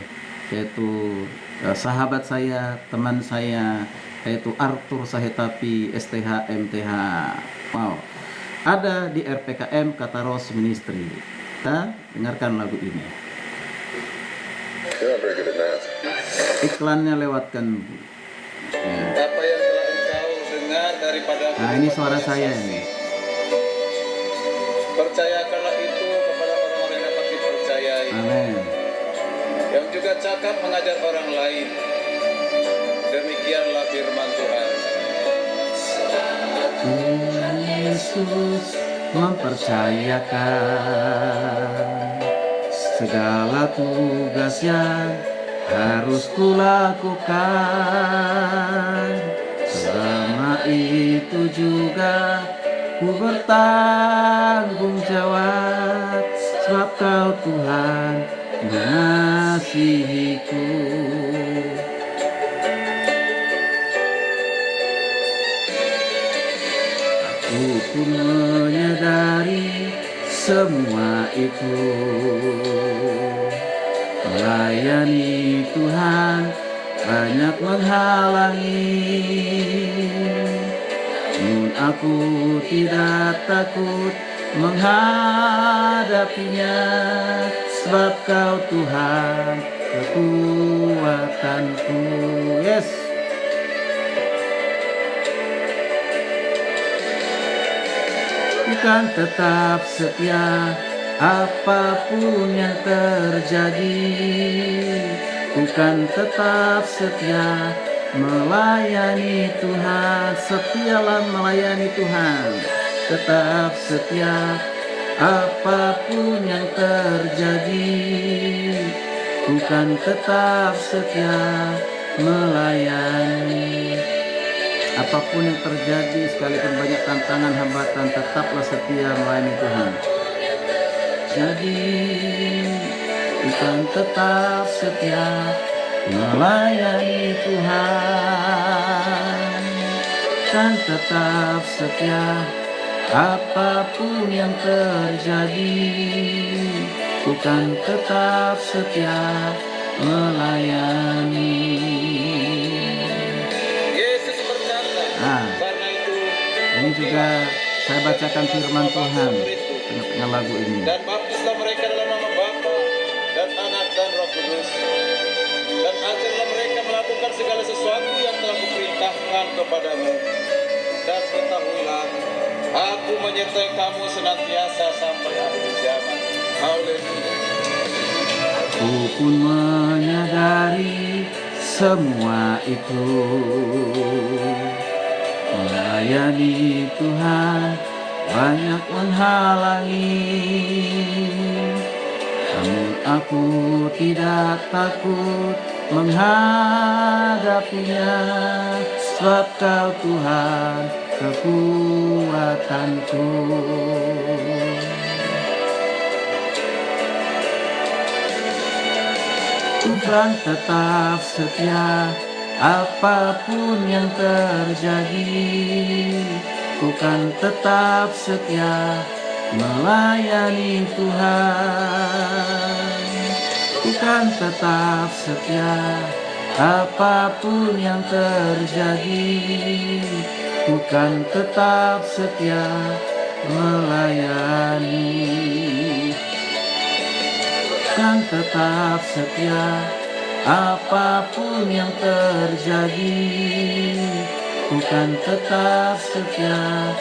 yaitu sahabat saya, teman saya, yaitu Arthur Sahetapi STH MTH. Wow. Ada di RPKM Kataros Ministry. Kita dengarkan lagu ini. Iklannya lewatkan. Ya.
Apa yang telah engkau dengar daripada
Nah, ini suara saya ini.
percayakanlah itu kepada orang-orang yang dapat dipercayai,
Amin.
yang juga cakap mengajar orang lain. Demikianlah firman Tuhan.
Tuhan Yesus mempercayakan segala tugas yang harus kulakukan. Selama itu juga ku bertanggung jawab, sebab Kau Tuhan mengasihiku. Aku pun menyadari semua itu. Melayani Tuhan banyak menghalangi, namun aku tidak takut menghadapinya, sebab Kau Tuhan kekuatanku. Yes. Bukan tetap setia apapun yang terjadi, bukan tetap setia melayani Tuhan. Setialah melayani Tuhan, tetap setia apapun yang terjadi, bukan tetap setia melayani. Apapun yang terjadi, sekalipun banyak tantangan, hambatan, tetaplah setia melayani Tuhan. Jadi bukan tetap setia melayani Tuhan, kan tetap setia apapun yang terjadi, bukan tetap setia melayani.
Yesus berkata,
Nah,
karena itu
ini juga saya bacakan firman Tuhan tengah-tengah lagu ini.
dan baptislah mereka dalam nama Bapa dan Anak dan Roh Kudus, dan ajarlah mereka melakukan segala sesuatu yang telah kuperintahkan kepadamu, dan ketahuilah aku menyertai kamu senantiasa sampai akhir zaman. Haleluya.
Ku pun menyadari semua itu, melayani Tuhan banyak menghalangi, namun aku tidak takut menghadapinya, sebab Kau Tuhan kekuatanku. Tuhan tetap setia apapun yang terjadi, bukan tetap setia melayani Tuhan, bukan tetap setia apapun yang terjadi, bukan tetap setia melayani, bukan tetap setia apapun yang terjadi, bukan tetap setia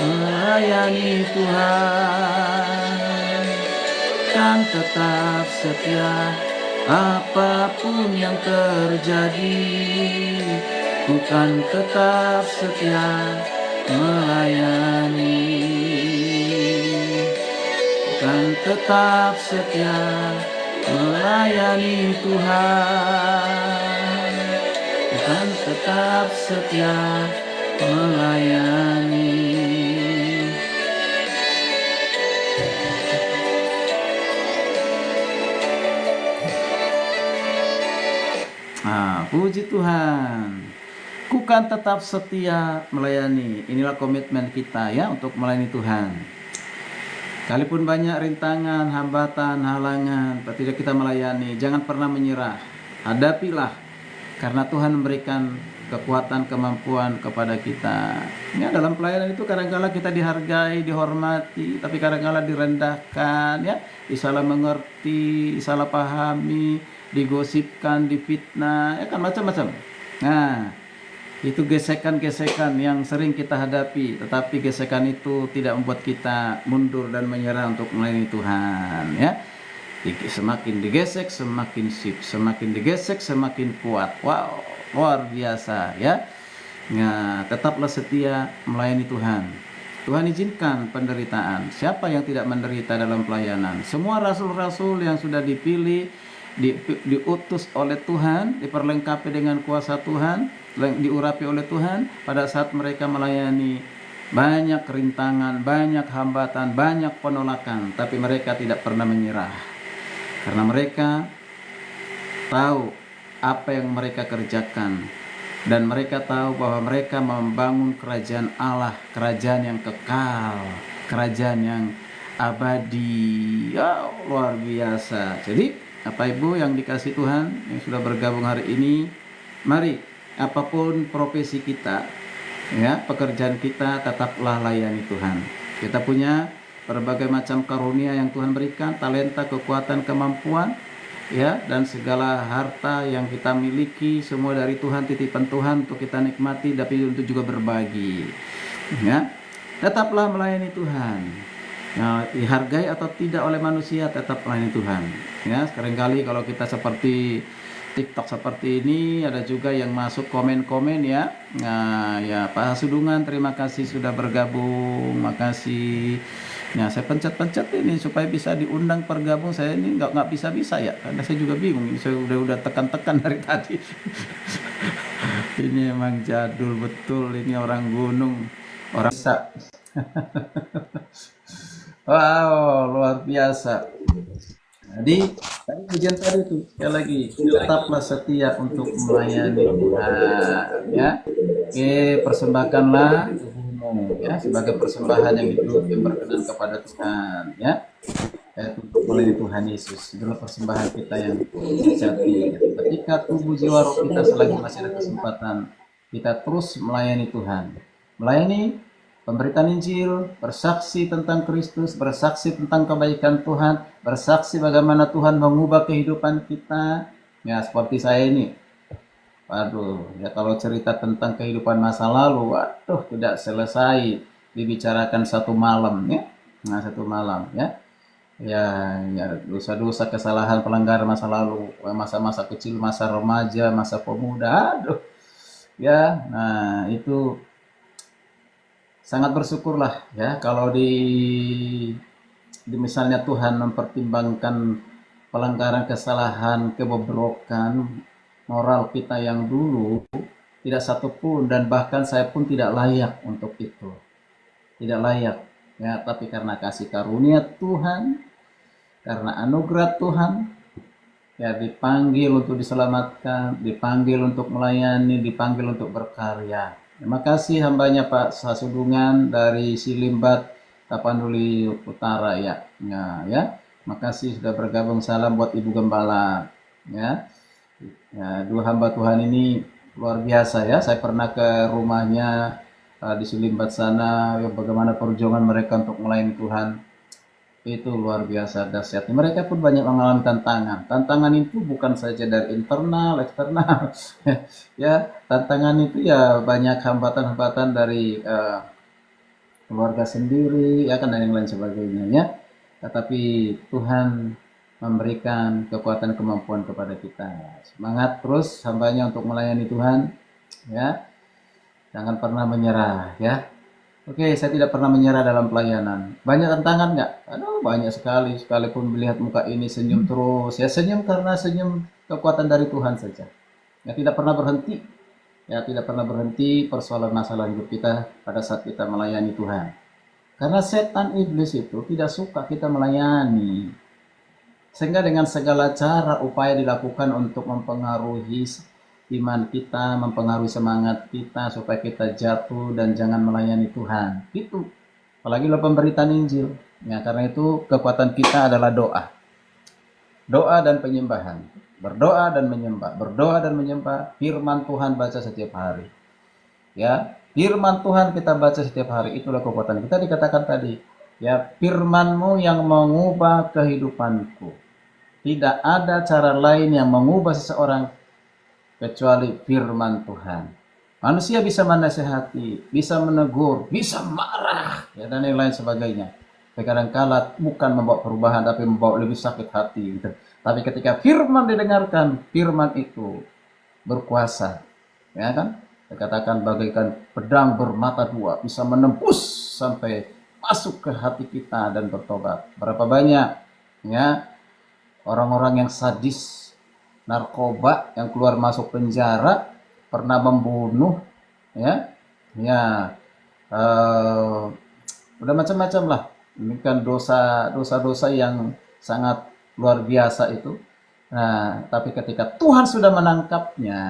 melayani Tuhan, bukan tetap setia apapun yang terjadi, bukan tetap setia melayani, bukan tetap setia melayani Tuhan, bukan tetap setia melayani. Nah, puji Tuhan. Ku kan tetap setia melayani. Inilah komitmen kita ya untuk melayani Tuhan. Sekalipun banyak rintangan, hambatan, halangan, tidak kita melayani, jangan pernah menyerah. Hadapilah, karena Tuhan memberikan kekuatan, kemampuan kepada kita. Ya, dalam pelayanan itu kadang-kala kita dihargai, dihormati, tapi kadang-kala direndahkan, ya, disalah mengerti, disalah pahami, digosipkan, difitnah, ya kan macam-macam. Nah, itu gesekan-gesekan yang sering kita hadapi, tetapi gesekan itu tidak membuat kita mundur dan menyerah untuk melayani Tuhan, ya. Semakin digesek semakin sip, semakin digesek semakin kuat. Wow, luar biasa ya. Nah, tetaplah setia melayani Tuhan. Tuhan izinkan penderitaan. Siapa yang tidak menderita dalam pelayanan? Semua rasul-rasul yang sudah dipilih, diutus oleh Tuhan, diperlengkapi dengan kuasa Tuhan, diurapi oleh Tuhan, pada saat mereka melayani banyak rintangan, banyak hambatan, banyak penolakan, tapi mereka tidak pernah menyerah, karena mereka tahu apa yang mereka kerjakan, dan mereka tahu bahwa mereka membangun kerajaan Allah, kerajaan yang kekal, kerajaan yang abadi. Ya, luar biasa. Jadi Bapak Ibu yang dikasih Tuhan yang sudah bergabung hari ini, mari apapun profesi kita, ya, pekerjaan kita, tetaplah layani Tuhan. Kita punya berbagai macam karunia yang Tuhan berikan, talenta, kekuatan, kemampuan, ya, dan segala harta yang kita miliki, semua dari Tuhan, titipan Tuhan untuk kita nikmati, tapi untuk juga berbagi, ya. Tetaplah melayani Tuhan. Nah, dihargai atau tidak oleh manusia, tetap melayani Tuhan, ya. Seringkali kalau kita seperti TikTok seperti ini, ada juga yang masuk komen-komen, ya. Nah, ya, Pak Sudungan, terima kasih sudah bergabung, makasih. Nah, saya pencet-pencet ini supaya bisa diundang bergabung. Saya ini nggak bisa ya, karena saya juga bingung. Saya udah tekan-tekan dari tadi. Ini emang jadul betul, ini orang gunung, orang bisa. Wow, luar biasa. Jadi tadi pujian tadi tuh sekali lagi, tetaplah setia untuk melayani Tuhan, ya. Oke, persembahkanlah tubuhmu ya sebagai persembahan yang hidup yang berkenan kepada Tuhan, ya. Untuk melayani Tuhan Yesus, itulah persembahan kita yang sejati. Ketika tubuh jiwa roh kita selagi masih ada kesempatan, kita terus melayani Tuhan, melayani pemberitaan Injil, bersaksi tentang Kristus, bersaksi tentang kebaikan Tuhan, bersaksi bagaimana Tuhan mengubah kehidupan kita. Ya seperti saya ini, waduh, ya kalau cerita tentang kehidupan masa lalu, waduh, tidak selesai dibicarakan satu malam, ya. Nah, satu malam, ya. Ya, dosa-dosa, kesalahan, pelanggaran masa lalu, masa-masa kecil, masa remaja, masa pemuda, aduh, ya. Nah, itu sangat bersyukurlah, ya, kalau di misalnya Tuhan mempertimbangkan pelanggaran, kesalahan, kebobrokan moral kita yang dulu, tidak satupun, dan bahkan saya pun tidak layak untuk itu, tidak layak, ya. Tapi karena kasih karunia Tuhan, karena anugerah Tuhan, ya, dipanggil untuk diselamatkan, dipanggil untuk melayani, dipanggil untuk berkarya. Terima kasih hambanya Pak Sasudungan dari Silimbat, Tapanuli Utara, ya. Nah, ya. Makasih sudah bergabung. Salam buat Ibu Gembala, ya. Ya, dua hamba Tuhan ini luar biasa, ya. Saya pernah ke rumahnya di Silimbat sana, ya, bagaimana perjuangan mereka untuk melayani Tuhan. Itu luar biasa dahsyat. Mereka pun banyak mengalami tantangan. Tantangan itu bukan saja dari internal, eksternal. Ya, tantangan itu ya banyak hambatan-hambatan dari keluarga sendiri, ya kan, dan yang lain sebagainya, ya. Tetapi Tuhan memberikan kekuatan kemampuan kepada kita. Semangat terus hambanya untuk melayani Tuhan, ya. Jangan pernah menyerah, ya. Oke, saya tidak pernah menyerah dalam pelayanan. Banyak tantangan nggak? Aduh, banyak sekali. Sekalipun melihat muka ini senyum terus. Ya, senyum karena senyum kekuatan dari Tuhan saja. Ya, tidak pernah berhenti. Ya, tidak pernah berhenti persoalan masalah hidup kita pada saat kita melayani Tuhan. Karena setan iblis itu tidak suka kita melayani. Sehingga dengan segala cara upaya dilakukan untuk mempengaruhi iman kita, mempengaruhi semangat kita supaya kita jatuh dan jangan melayani Tuhan. Itu. Apalagi lo pemberitaan Injil. Ya, karena itu kekuatan kita adalah doa. Doa dan penyembahan. Berdoa dan menyembah. Berdoa dan menyembah. Firman Tuhan baca setiap hari. Ya, firman Tuhan kita baca setiap hari. Itulah kekuatan kita. Dikatakan tadi, ya, firman-Mu yang mengubah kehidupanku. Tidak ada cara lain yang mengubah seseorang kecuali firman Tuhan. Manusia bisa menasihati, bisa menegur, bisa marah, ya, dan yang lain sebagainya. Kadang-kala bukan membawa perubahan, tapi membawa lebih sakit hati. Gitu. Tapi ketika firman didengarkan, firman itu berkuasa, ya kan? Dikatakan bagaikan pedang bermata dua, bisa menembus sampai masuk ke hati kita dan bertobat. Berapa banyak, ya, orang-orang yang sadis, narkoba yang keluar masuk penjara, pernah membunuh, ya, udah macam-macam lah. Ini kan dosa-dosa yang sangat luar biasa itu. Nah, tapi ketika Tuhan sudah menangkapnya,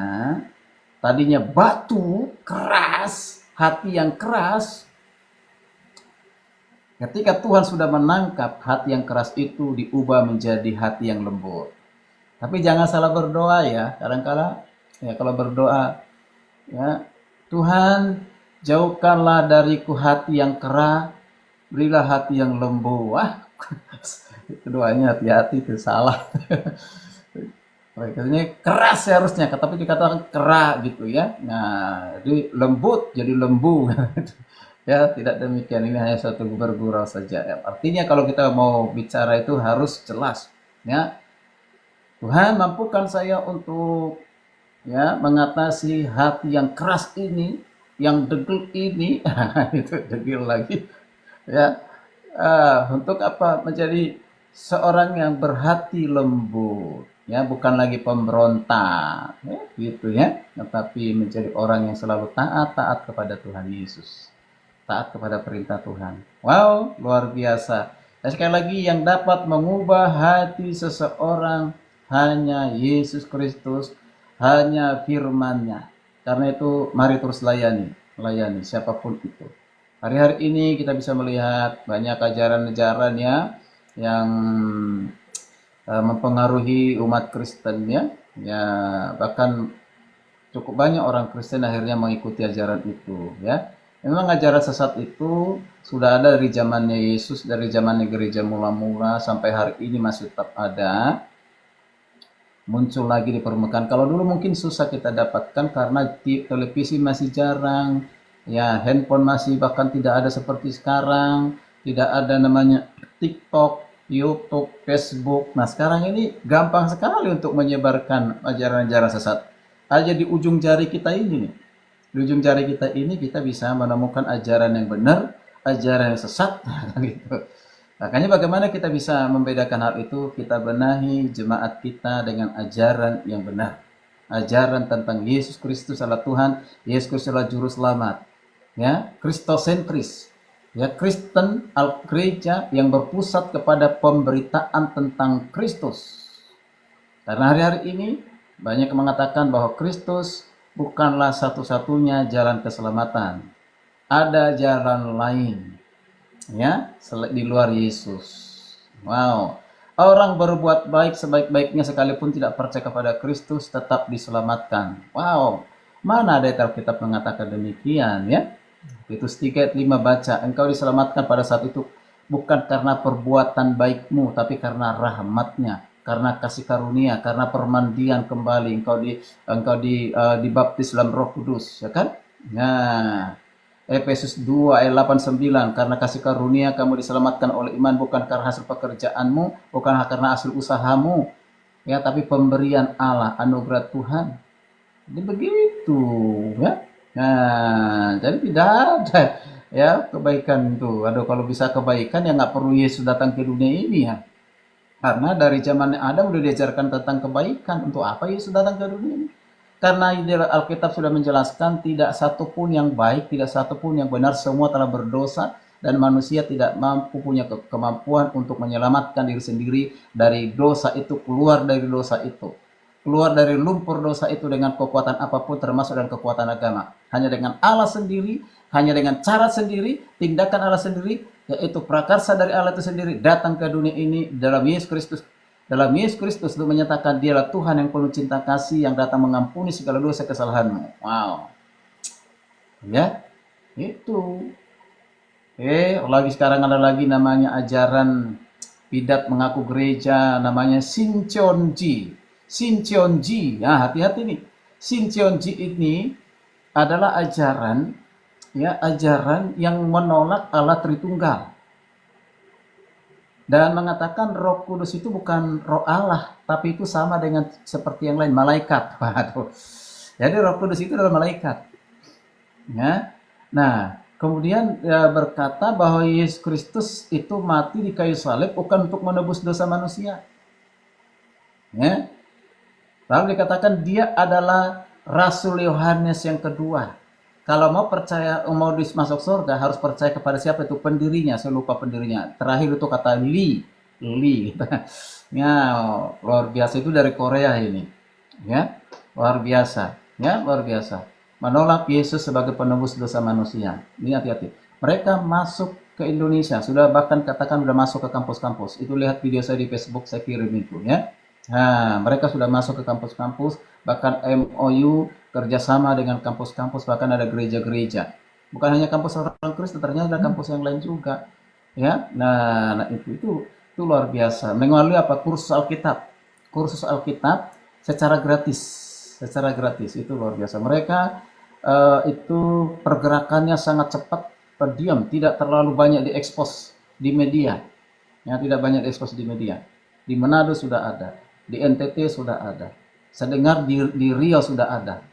tadinya batu keras, hati yang keras. Ketika Tuhan sudah menangkap, hati yang keras itu diubah menjadi hati yang lembut. Tapi jangan salah berdoa, ya. Kadang-kala, ya, kalau berdoa, ya, Tuhan jauhkanlah dariku hati yang keras, berilah hati yang lembut. Wah, itu doanya hati-hati, itu salah. Katanya keras seharusnya, tapi dikatakan keras gitu, ya. Nah, jadi lembut jadi lembu. Ya, tidak demikian. Ini hanya satu bergurau saja. Ya, artinya kalau kita mau bicara itu harus jelas, ya. Tuhan mampukan saya untuk, ya, mengatasi hati yang keras ini, yang degil ini. Itu degil lagi, ya. Untuk apa? Menjadi seorang yang berhati lembut, ya, bukan lagi pemberontak, ya, gitu ya, tetapi menjadi orang yang selalu taat kepada Tuhan Yesus, taat kepada perintah Tuhan. Wow, luar biasa. Dan sekali lagi, yang dapat mengubah hati seseorang hanya Yesus Kristus, hanya firman-Nya. Karena itu mari terus layani siapapun itu. Hari-hari ini kita bisa melihat banyak ajaran-ajaran ya yang mempengaruhi umat Kristen ya. Ya, bahkan cukup banyak orang Kristen akhirnya mengikuti ajaran itu ya. Memang ajaran sesat itu sudah ada dari zamannya Yesus, dari zamannya gereja mula-mula sampai hari ini masih tetap ada. Muncul lagi di permukaan. Kalau dulu mungkin susah kita dapatkan karena televisi masih jarang, ya handphone masih bahkan tidak ada seperti sekarang, tidak ada namanya TikTok, YouTube, Facebook. Nah sekarang ini gampang sekali untuk menyebarkan ajaran-ajaran sesat. Aja di ujung jari kita ini nih. Di ujung jari kita ini kita bisa menemukan ajaran yang benar, ajaran yang sesat, gitu. Makanya bagaimana kita bisa membedakan hal itu? Kita benahi jemaat kita dengan ajaran yang benar. Ajaran tentang Yesus Kristus adalah Tuhan, Yesus Kristus adalah juru selamat. Ya, kristosentris. Ya, Kristen gereja yang berpusat kepada pemberitaan tentang Kristus. Karena hari-hari ini banyak yang mengatakan bahwa Kristus bukanlah satu-satunya jalan keselamatan. Ada jalan lain, ya, di luar Yesus. Wow. Orang berbuat baik sebaik-baiknya sekalipun tidak percaya kepada Kristus tetap diselamatkan. Wow. Mana ada Alkitab mengatakan demikian ya? Titus 3 ayat 5 baca, engkau diselamatkan pada saat itu bukan karena perbuatan baikmu tapi karena rahmatnya, karena kasih karunia, karena permandian kembali engkau dibaptis dalam Roh Kudus, ya kan? Nah, Efesus 2 ayat 8-9, karena kasih karunia kamu diselamatkan oleh iman bukan karena hasil pekerjaanmu, bukan karena hasil usahamu, ya, tapi pemberian Allah, anugerah Tuhan. Jadi begitu, ya. Nah, jadi tidak ada ya kebaikan itu. Aduh, kalau bisa kebaikan ya nggak perlu Yesus datang ke dunia ini ya. Karena dari zaman Adam udah diajarkan tentang kebaikan. Untuk apa Yesus datang ke dunia ini? Karena Alkitab sudah menjelaskan tidak satu pun yang baik, tidak satu pun yang benar, semua telah berdosa dan manusia tidak mampu punya kemampuan untuk menyelamatkan diri sendiri dari dosa itu, keluar dari dosa itu. Keluar dari lumpur dosa itu dengan kekuatan apapun termasuk dengan kekuatan agama. Hanya dengan Allah sendiri, hanya dengan cara sendiri, tindakan Allah sendiri, yaitu prakarsa dari Allah itu sendiri datang ke dunia ini dalam Yesus Kristus. Dalam Yesus Kristus itu menyatakan dialah Tuhan yang penuh cinta kasih yang datang mengampuni segala dosa kesalahanmu. Wow. Ya, itu. Lagi sekarang ada lagi namanya ajaran bidat mengaku gereja, namanya Shincheonji. Shincheonji, ya hati-hati nih. Shincheonji ini adalah ajaran yang menolak Allah Tritunggal dan mengatakan Roh Kudus itu bukan Roh Allah, tapi itu sama dengan seperti yang lain, malaikat. Waduh. Jadi Roh Kudus itu adalah malaikat. Ya. Nah, kemudian berkata bahwa Yesus Kristus itu mati di kayu salib bukan untuk menebus dosa manusia. Ya. Lalu dikatakan dia adalah Rasul Yohanes yang kedua. Kalau mau masuk surga harus percaya kepada siapa itu pendirinya. Saya lupa pendirinya. Terakhir itu kata Li. Ya, luar biasa, itu dari Korea ini. Ya, luar biasa. Ya, luar biasa. Menolak Yesus sebagai penebus dosa manusia. Ini hati-hati. Mereka masuk ke Indonesia, sudah bahkan katakan sudah masuk ke kampus-kampus. Itu lihat video saya di Facebook, saya kirim itu ya. Nah, mereka sudah masuk ke kampus-kampus, bahkan MOU kerjasama dengan kampus-kampus, bahkan ada gereja-gereja. Bukan hanya kampus orang Kristen, ternyata ada kampus yang lain juga. Ya, nah itu luar biasa. Melalui apa? Kursus Alkitab secara gratis itu luar biasa. Mereka itu pergerakannya sangat cepat, diam, tidak terlalu banyak diekspos di media. Ya, tidak banyak diekspos di media. Di Manado sudah ada. Di NTT sudah ada. Saya dengar di Riau sudah ada.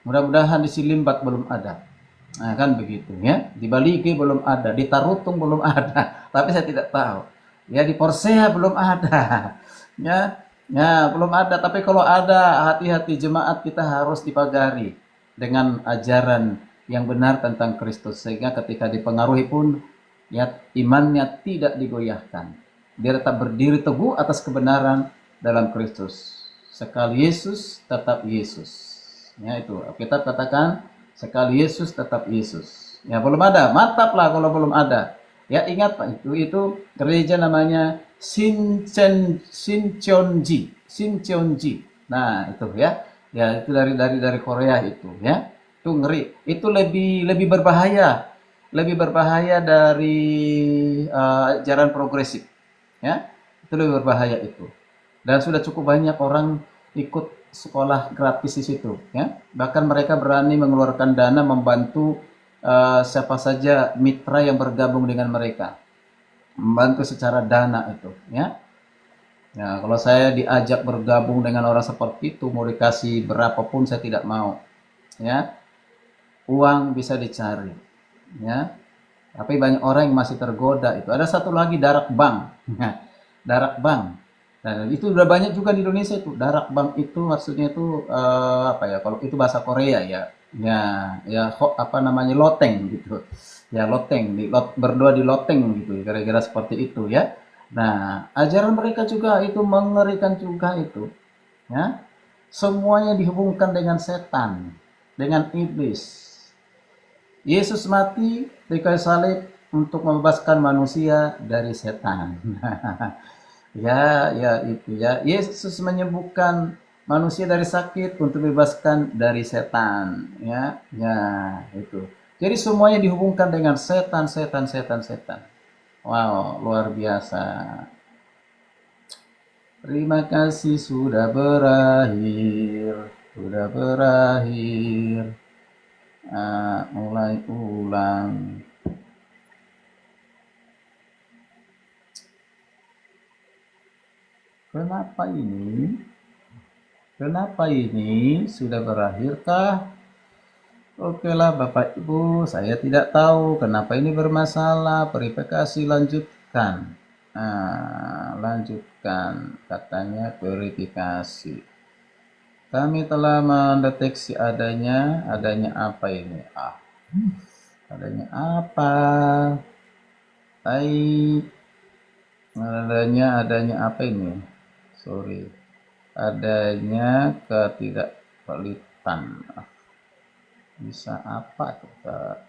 Mudah-mudahan di Silimbat belum ada. Nah, kan begitu ya. Di Baligi belum ada, di Tarutung belum ada. Tapi saya tidak tahu. Ya, di Porsea belum ada. Ya, Ya, belum ada. Tapi kalau ada, hati-hati jemaat kita harus dipagari dengan ajaran yang benar tentang Kristus. Sehingga ketika dipengaruhi pun, ya imannya tidak digoyahkan. Dia tetap berdiri teguh atas kebenaran dalam Kristus. Sekali Yesus, tetap Yesus. Ya itu, kita katakan sekali Yesus, tetap Yesus. Ya belum ada, mantaplah kalau belum ada. Ya ingat Pak, itu gereja namanya Shincheonji, Shincheonji. Nah, itu ya. Ya, itu dari Korea itu ya. Itu ngeri. Itu lebih berbahaya. Lebih berbahaya dari ajaran progresif. Ya. Itu lebih berbahaya itu. Dan sudah cukup banyak orang ikut sekolah gratis di situ ya. Bahkan mereka berani mengeluarkan dana membantu siapa saja mitra yang bergabung dengan mereka, membantu secara dana itu ya. Nah, kalau saya diajak bergabung dengan orang seperti itu, mau dikasih berapapun saya tidak mau ya. Uang bisa dicari ya, tapi banyak orang yang masih tergoda itu. Ada satu lagi darak bank. Darak bank. Dan itu udah banyak juga di Indonesia itu. Darak bank itu maksudnya itu apa ya? Kalau itu bahasa Korea ya. Ya, ya apa namanya loteng gitu. Ya loteng, berdua di loteng gitu. Kira-kira seperti itu ya. Nah, ajaran mereka juga itu mengerikan juga itu. Ya, semuanya dihubungkan dengan setan, dengan iblis. Yesus mati di kayu salib untuk membebaskan manusia dari setan. Ya, ya itu ya. Yesus menyembuhkan manusia dari sakit untuk bebaskan dari setan. Ya, ya itu. Jadi semuanya dihubungkan dengan setan, setan, setan, setan. Wow, luar biasa. Terima kasih sudah berakhir, sudah berakhir. Mulai ulang. Kenapa ini? Kenapa ini? Sudah berakhirkah? Oke lah Bapak Ibu, saya tidak tahu kenapa ini bermasalah. Verifikasi lanjutkan. Lanjutkan. Katanya verifikasi. Kami telah mendeteksi adanya apa ini? Adanya apa? Adanya apa ini? Sorry. Adanya ketidakvalidan. Bisa apa kita